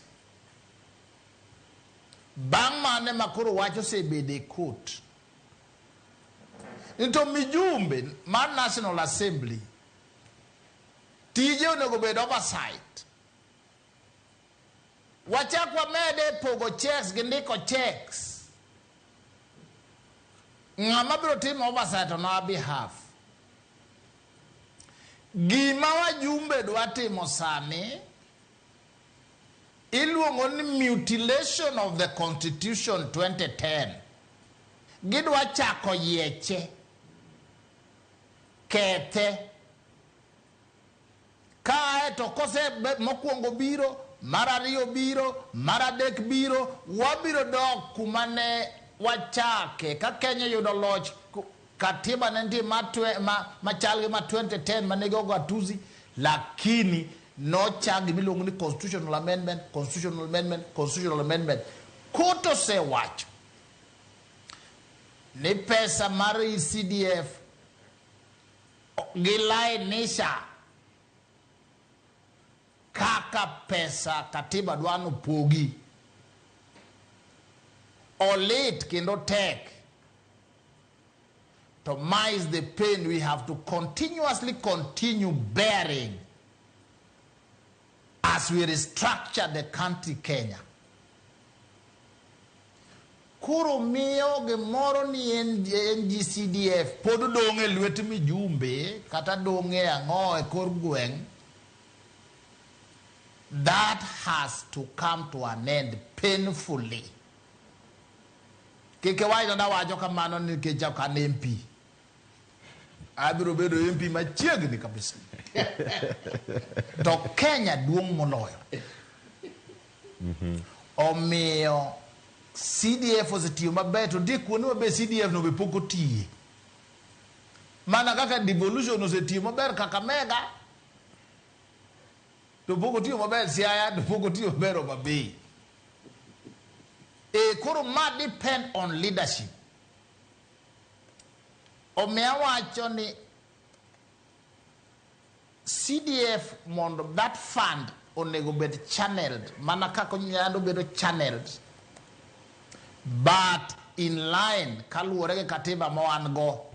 Bang' mane makoro wacho sebede court. Into mijumbe mar National Assembly tije onego bed oversight. Wachak wamede pogo checks gi ndiko checks. Ng'ama biro timo oversight on our behalf. Gima wajumbe dwa timo sani iluongo ni mutilation of the Constitution 2010. Gidwa chako yeche, kethe. Kae to kose mokwongo biro, mar ariyo biro, mar adek biro, wabiro dok kumane wachake. Ka Kenya yudo loch katiba nenti machal gi ma 2010 manego gatuzi, lakini no chagi miluongo ni constitutional amendment. Koto se wacho ni pesa mar CDF gilainisha kaka pesa katiba dwano pogi. Olit kendo tek. To minimize the pain we have to continue bearing as we restructure the country Kenya. Kuro miyo gemoro ni NGCDF podo donge lwet mijumbe kata donge ang'o e kor gweng'. That has to come to an end painfully. Kike wajo na wajo kamano ni keja kan MP. Abiro bedo MP machiegni kabisa. To Kenya duong' moloyo. Omiyo CDF osetiyo maber to ndiko kuonde maber CDF no be poko tiye. Mana kaka devolution osetiyo maber kaka mega. To poko tiyo maber Siaya, to poko tiyo maber Homabay. Koro ma depend on leadership. Omiya wacho ni CDF mondo that fund onego bed channeled, mana kako nyando bedo channeled, but in line kaluwore gi katiba mo an go.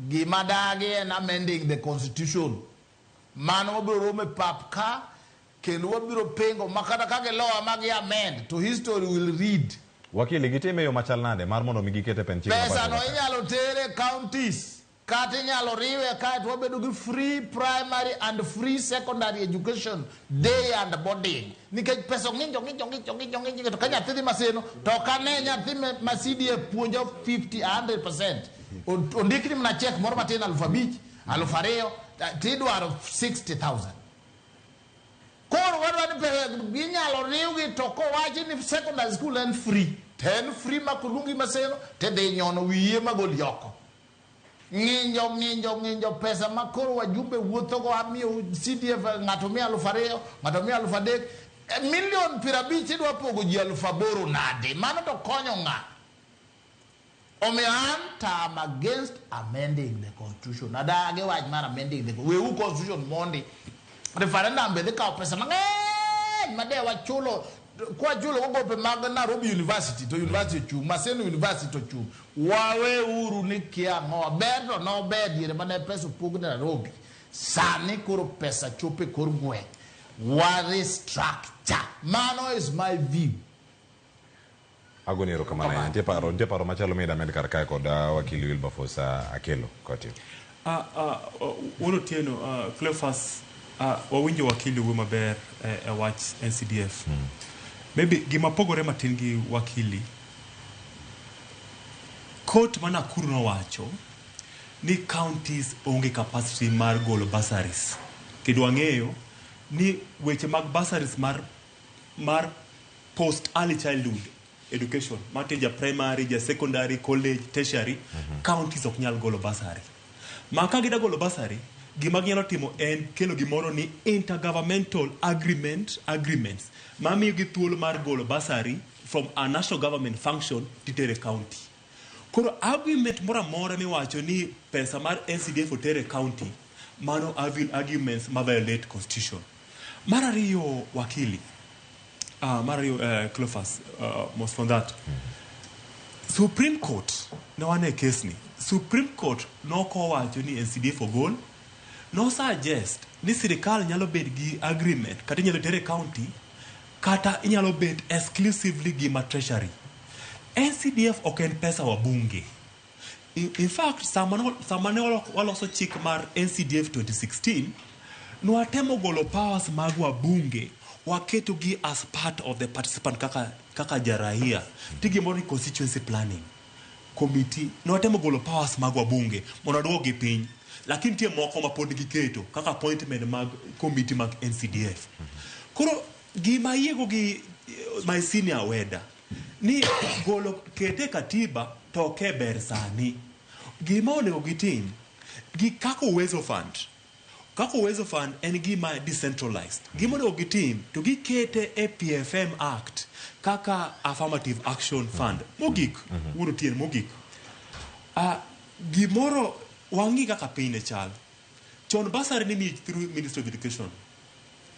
Gima dagi en amending the constitution. Mano biro rome pap ka kendo wabiro pengo makata kage law magi amend to history will read. Wakili gitime yo machal nade mar mondo migikete penching. Pesa no inyalo tere counties. Kati inyalo riwe kae to wabedo gi free primary and free secondary education day and boarding. Nikech pesa ng'injo to kanya thithi maseno to kane nyathi ma CDF puonjo 50-100%. Ondikni mna check moro matin 5,000, 2,000 tidwaro 60,000. Koro wadwa ni pesa ginyalo riwgi to kowachi ni secondary school en free. Ten free makulungi maseno tedhi nyono wiye magol yoko. Ng'injo pesa makoro wajumbe wuotho go amiyo CDF ng'ato 200,000, ng'ato 300,000. Million 50 idwa pogo ji 8,000 nade. Mano to konyo ng'a. Omiyo I'm against amending the constitution. Adage wach mar amending the constitution mondi. Referendum be ka pesa mang'eny made wachulo kwa chulo gope mag Nairobi University to University chu Maseno University to chu wawe uru ni kia ngo ber to no ber dire mane pesa pug Nairobi sani kuro pesa chope kor gwe wari structure. Mano is my view. Agonero kamana ntie paro machalo meda med karkae kod wakili Wilberforce Akello koti. Uno tieno Cleophas wawinjo wakili wuo maber e wach NCDF. Maybe gima pogore matin gi wakili. Court mana Nakuru no wacho ni counties onge capacity mar golo bursaries. Kidwa ng'eyo ni weche mag bursaries mar post early childhood education, matin ja primary, ja secondary, college, tertiary, counties ok nyal golo bursary. Maka gida golo bursary, gima ginyalo timo en kelo gimoro ni intergovernmental agreements mamiyo gi thuolo mar golo basari from a national government function titere county. Koro argument moro amora miwacho ni pesa mar NCDF otere county, mano arguments ma violate constitution. Mar ariyo wakili, mar ariyo Cleophas, most from that. Supreme Court ne wane case ni. Supreme Court nokowacho ni NCDF ogol, no suggest ni sirikal nyalo bed gi agreement kata nyalo tere county kata inyalo bed exclusively gi ma treasury. NCDF oken pesa wa bunge. In fact, samane waloso chik mar NCDF 2016, nuatemo golo powers mag wa bunge waketo gi as part of the participant kaka jarahia. Tigi moro constituency planning committee nuatemo golo powers mag wa bunge mondo duogi piny. Lakini tie moko ma pod giketo kaka appointment mag committee mag NCDF. Koro gima yiego gi my senior Weda ni golo kete katiba to ke ber sani. Gima onego gitim gi kako uwezo fund. Kako uwezo fund en gima decentralized. Gima onego gitim to gikete e PFM Act kaka affirmative action fund. Mogik, wuono tien mogik. Gimoro wangi kaka pine Chal. Chon basari ni through Ministry of Education.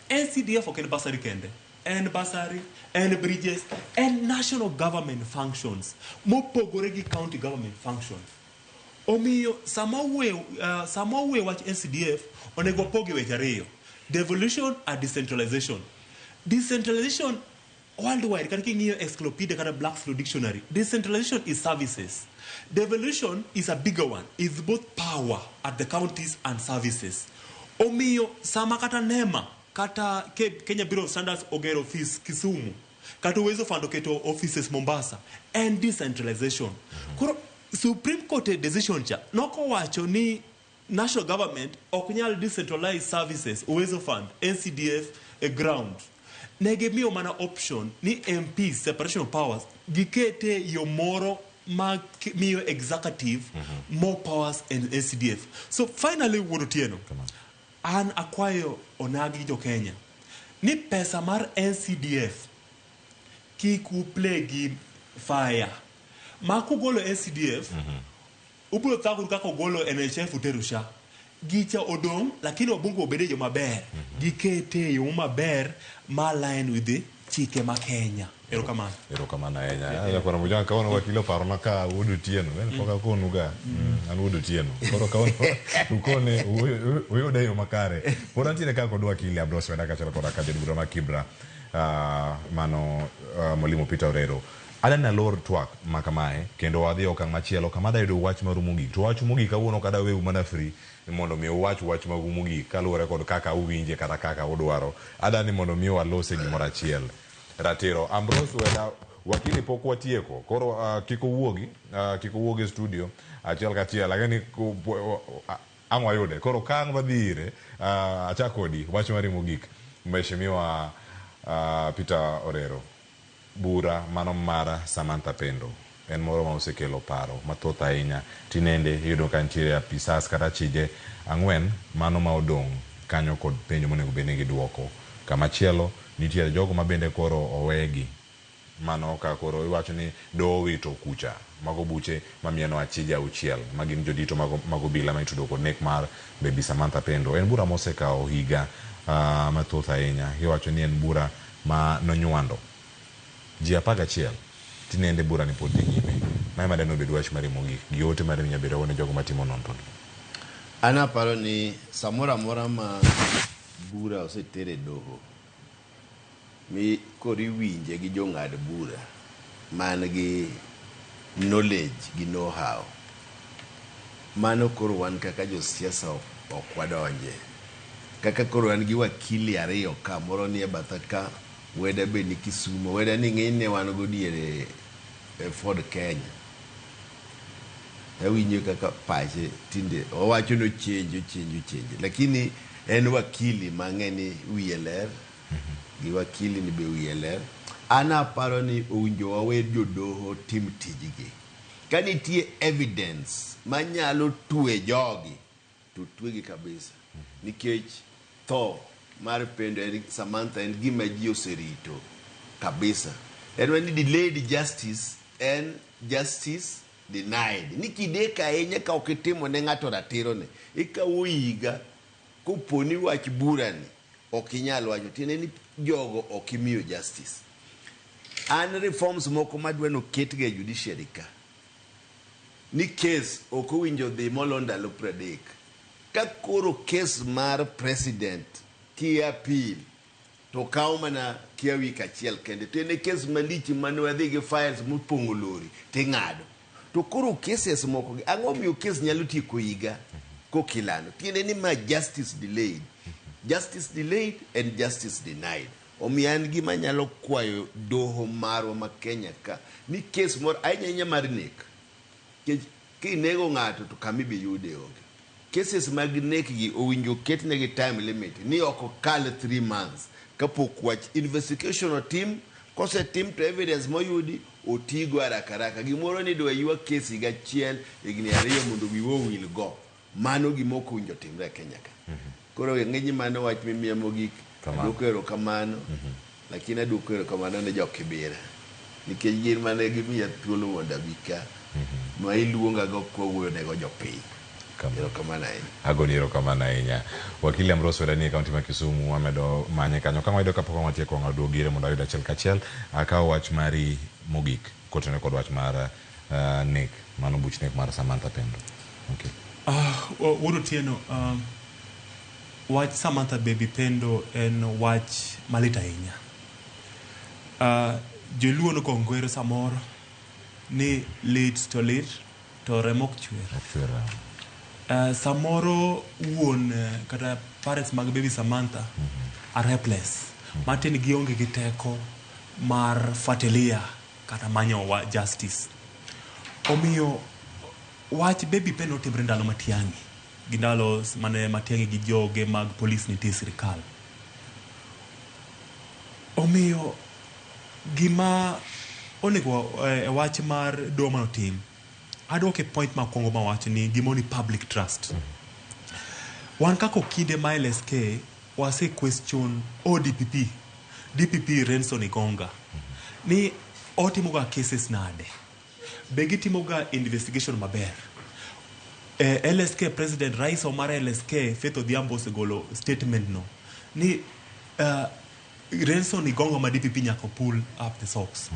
NCDF oken basari kende. And basari, and bridges, and national government functions. Mopogore gi county government functions. Omiyo sama we watch NCDF onego pogi weche ariyo. Devolution and decentralization. Decentralization worldwide, kata king'iyo encyclopedia kata Black's Dictionary, decentralization is services. Devolution is a bigger one. It's both power at the counties and services. Omiyo sama kata NEMA kata Kenya Bureau of Standards ogero office Kisumu kata uwezo fund oketo offices Mombasa and decentralization. Koro Supreme Court decision cha noko wacho ni national government okunyal decentralize services uwezo fund NCDF a ground. Negemiyo mana option ni MP separation of powers gikete yomoro ma miyo executive more powers in NCDF. So finally wuono tieno. An akwayo onagi jo Kenya ni pesa mar NCDF kiku play gi fire maku golo NCDF ubro thakur kako golo NHF uterusha gicha odong lakini wabungu obede jo maber gikete yo maber ma line with the chike ma Kenya. Erokamano ahinya. Ya kwa mujanga kaona wakilo paro maka udu tieno. Poka konuga an udu tieno. Koro kaona ukone uyuda yo makare. Pora tine kako dwa kile Ambrose Weda kachela kora kaje bura makibra mano molimo Peter Orero. Ada na lor TWAK makamae kendo wadhi okang machielo kamada yudo wach marumogi. To wach mugi kawuono kada wewu mana free mondo mi wach magumogi kaluore kod kaka uwinje kata kaka udwaro. Ada ni mondo mi walose gimoro achiel. Ratiro Ambrose Weda wakili pok watieko koro kiko wuogi studio achiel kachiel lakini angwa yude koro kang badhire achakodi wach mari mogik mheshimiwa Peter Orero bura mano mara Samantha Pendo en moro ma osekelo paro mathoth ahinya tinende yudo kantiere apisas kata chije ang'wen mano ma odong kanyo kod penjo monego bene gi duoko kamachielo nitie jogo mabende koro owegi mano ka koro iwacho ni do wito kucha mago buche mamieno achija uchiel magin jodito mago bila maitudo kod nek mar baby Samantha Pendo en bura mosekao higa mathoth ahinya iwacho ni en bura ma nonywando ji 11 tinende bura ni pod nyime mai madeno bedo wach mari mogik giote mari nyabere wone jogo matimo nonton ana paro ni samora mora ma bura osetere doho mi kori winje gi jong'ad bura man gi knowledge gi know how mano koro wan kaka jo siasa ok wadonje kaka koro wan gi wakili ariyo ka moro ni batha ka Weda be ni Kisumu Weda ni ng'ine wan go diere Ford Kenya winjo kaka pache tinde owacho no change lakini en wakili mang'eni wiyeler gi wakili ni be wiyeler ana paro ni owinjo wawe jodoho tim tijigi kanitie evidence manyalo tue jogi to tuegi kabisa nikech tho mar pendo Samantha en gima ji oserito kabisa. And when delayed justice and justice denied. Nikideka ahinya ka okitimo ne ng'ato ratiro ne. Ikawo higa koponi wach burani ok inyal wacho tiende ni jogo ok imiyo justice. An reforms moko madwano ketge judiciary ka. Ni case ok owinjo dhi molo ndalo 30. Ka koro case mar president ki appeal to kawo mana kia wik achiel kende to ene case malich mane wadhi gi files mopongo lori ting'ado. To koro cases moko ang'o miyo case nyalo tieko higa kokilano. Tiende ni ma justice delayed. Justice delayed and justice denied. Omiyo an gima nyalo kwayo doho marwa ma Kenya ka ni case moro ahinya mar nek. Kinego ng'ato to kama ibi yude onge. Cases mag nek gi owinjo ketnegi time limit ni ok okal 3 months kapok wach investigation team kose team to evidence moyudi otigo haraka. Gimoro ni dwa ywa case higa achiel higni 2 mondo wiwo will go. Mano gimoko winjo timre Kenya ka. Koro ng'eny mano wach mimiya mogik aduoko erokamano. Lakini aduoko erokamano ne jokibira nikech gin mane gimiya thuolo mondo abika ma iluonga go kowuoyo nego jopiny. Agoni erokamano ahinya. Wakili Ambrose Weda ni kaunti ma Kisumu amedo manye kanyo kama wayudo kapok watieko ng'ado gire mondo ayud achiel kachiel akawo wach mari mogik kotene kod wach mar nek mano buch nek mar Samantha Pendo. Okay. Wuod Otieno, wach Samantha Baby Pendo en wach malit ahinya. Joluo nokongwero samoro ni lit to remo ok chwer. Samoro wuon kata parents mag baby Samantha are helpless. Martin gionge gi teko mar fatilia kata manyo wa justice. Omiyo wach baby Pendo timre ndalo Matiang'i. Gindalo mane Matiang'i gi joge mag police nitie sirikal. Omiyo gima onego wach mar doma team. Adoke point ma kongo ma wacho ni gimoni public trust. Wan kako kinde ma LSK wase question DPP Renson Igonga ni otimoga cases nade. Begi timoga investigation maber. LSK President Rais Omar LSK Faith Odhiambo segolo statement no ni Renson Igonga ma DPP nyako pull up the socks.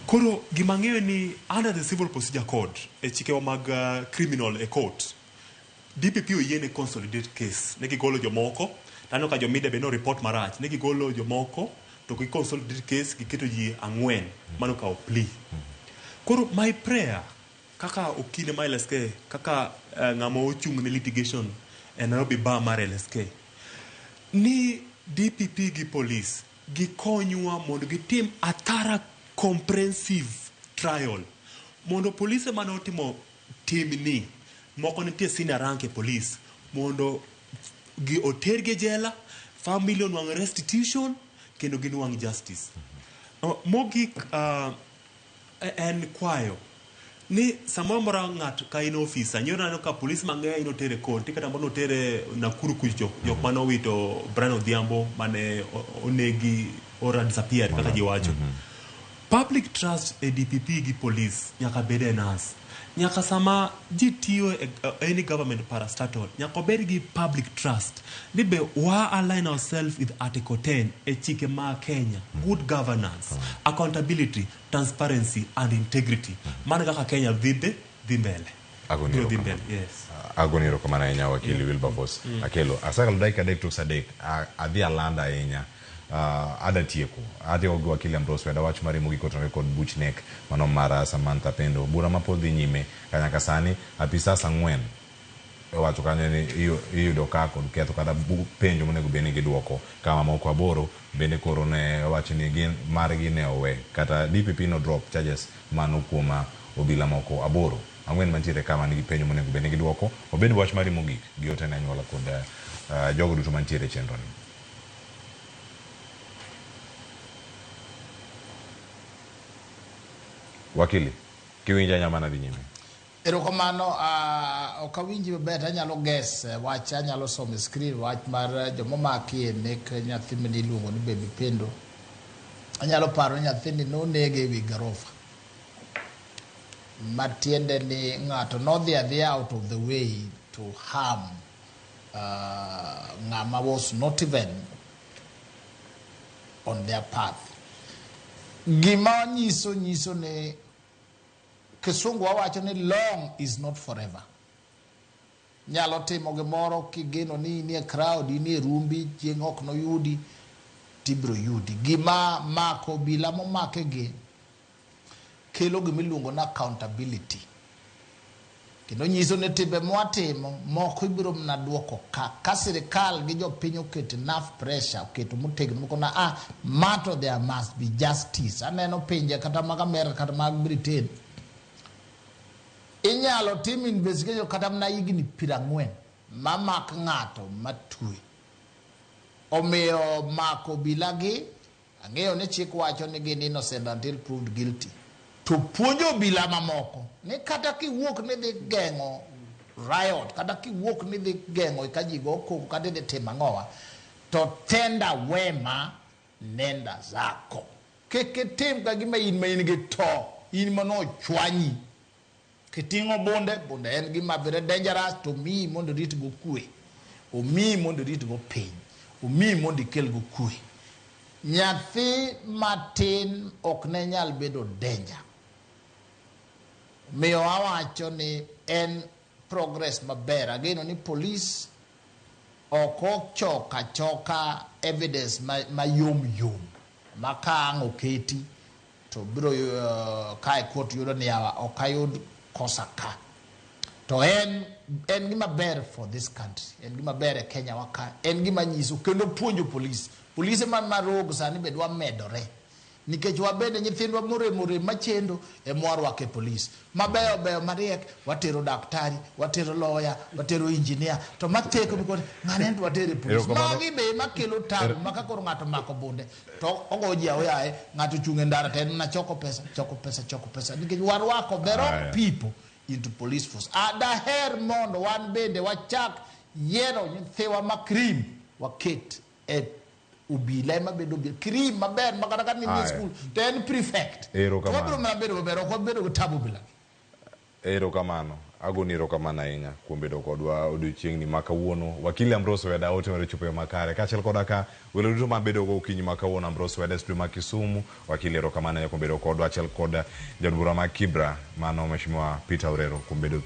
Koro gimang'eyo ni under the civil procedure code chikewa mag criminal court DPP oyiene consolidate case ne gigolo jomoko tano ka jomide be no report marach ne gigolo jomoko to ki consolidate case giketo ji 4 mano ka plea. Koro my prayer kaka okine ma LSK kaka ng'amo ochung ne litigation en Nairobi bar mar LSK ni DPP gi police gikonywa mondo gitim atara comprehensive trial mondo police manotimo team ni moko nitie senior rank e police mondo gi oterge jela family onwang restitution kendo ginwang justice. Mogik en kwayo ni samoro ng'at ka in officer nyora ka police mang'eny inotere court kata mono tere Nakuru kucho jok mano wito Brian Odhiambo mane onegi ora disappear kaka jiwacho. Public trust e DPP gi police nyaka bede nas. Nyaka sama jitiyo any government parastatal nyaka bede gi public trust. Nibe wa align ourselves with Article 10 e chike ma Kenya. Good governance, accountability, transparency and integrity. Mana kaka Kenya dhimbe dhimbele. Yes. Agoni erokamano ahinya wakili Wilberforce. Akello asakal daika dek to sadek adhi alanda ahinya. Adatieko ade ogo wakili Ambrose Weda wach mari mogik kotone kod buch nek mano mara Samantha Pendo bura mapodhi nyime kanyaka sani apisa 4 wacho kanyo ni iyudo ka kod ketho kata penjo monego beni giduoko kama moko 8 bende koro ne wacho ni gin margi ne owe kata DPP no drop charges mano kuoma obila moko 8 4 mantiere kama nigi penjo monego beni giduoko obed wach mari mogik giotene anyuola kod jogo duto mantiere chenro ni. Wakili, kiwinja nyamana di nyime. Erokamano okawinji maber anyalo guess wach anyalo somo screen wach mar jomomaki nek nyathi miluongo ni Baby Pendo. Anyalo paro nyathini nonege ewi garofa. Matiende ni ng'ato nodhi adhiya out of the way to harm ng'ama was not even on their path. Gima nyiso ni Kisungu wawacho ni long is not forever. Nyalo timo gimoro kigeno ni nie crowd ni rumbi chieng' ok no yudi tibro yudi. Gima mako bila momake gi kelo gimiluongo na accountability. Kendo nyiso ni timbe mwatimo moko ibiro mna duoko ka sirikal gi jopiny oketo enough pressure oketo motegno moko na matter there must be justice. Aneno pinje kata mag America kata mag Britain inyalo tim investigation kata mna higni 40 mamak ng'ato matwe. Omiyo mako bilagi ang'eyo ni chik wacho ni gin innocent until proved guilty. To puonjo bila mamoko ni kata kiwuok ni dhi geng'o riot kata kiwuok ni dhi geng'o kajigo koko kata dhi timo ang'owa to tenda wema nenda zako. Kitim ka gima in ma in gi to in mano chwanyi. Kitingo bonde en gima very dangerous to me mondo rit go kwe. O mi mondo rit go piny. O mi mondo ikel go kwe. Nyathi matin ok ne nyal bedo danger. Miyo awacho ni en progress maber. Ageno ni police oko choka evidence ma yom. Makang oketi to biro kai court yudo ni okayud kosaka. To en gima ber for this country. En gima ber e Kenya waka. En gima nyiso kendo puonjo police. Police man marogo sani bedwa medore. Nikech wabende nyithindwa more machendo e mwarwake police. Mabeyo mariek watero daktari, watero lawyer, watero engineer. To mateko biko ng'anendo watero police. Magi be makelo tabu makakoro ng'ato mako bunde. To ogoji aoyae ng'ato chunge ndara to en na choko pesa. Nikech warwako the wrong people into police force. Daher mondo wan bende wachak yiero nyithiwa makrim waket ubila ma bedo krim maber makata ni school ten prefect wabro na bedo bero ko bedo tabu bila erokamano agoni erokamano ahinya kuom bedo kodwa odiochieng' ni makawuono wakili Ambrose Weda otimore chupo makare kaachiel koda ka welo duto mabedo go okinyi makawuono Ambrose Weda studio ma Kisumu wakili erokamano ya kuom bedo kodwa achiel koda jadbura ma Kibra mano mheshimiwa Peter Orero kuom bedo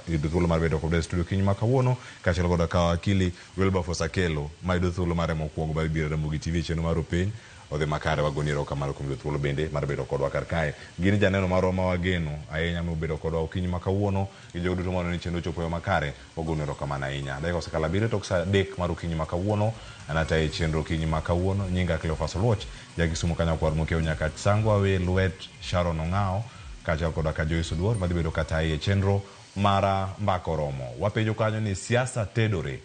yudo thuolo mar bedo kodwa studio okinyi makawuono kaachiel koda ka wakili Wilberforce Akello ma yudo thuolo mare mokwongo mar biro Ramogi TV cheno mar piny odhi makare wagoni erokamano kuom yudo thuolo bende mar bedo kodwa kar kae. Gin janeno marwa ma wageno ahinya mobedo kodwa okinyi makawuono gi jogo duto mano ni chendo chopo makare wagoni erokamano ahinya. Dakika osekalo 7 tok saa 3 mar okinyi makawuono anata e chenro okinyi makawuono nyinga Akello Fasoluoch Kisumu kanyo kwar mokeo nyaka Sangwa we Luet Sharon Ong'ao kaachiel koda ka Joyce Oduor madhi bedo kata e chenro mara mbako romo. Wapenjo kanyo ni siasa tedore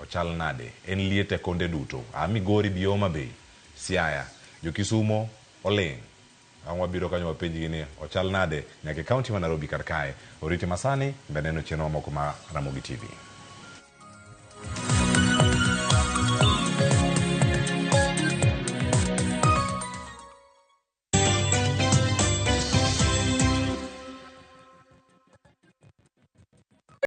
ochal nade en liete konde duto Migori bioma bei Siaya Kisumo Oling angwa biro kanyo wapenji gini ochal nade nyaka kaunti ma Nairobi kar kae orite masani mbeneno chenro moko ma Ramogi TV.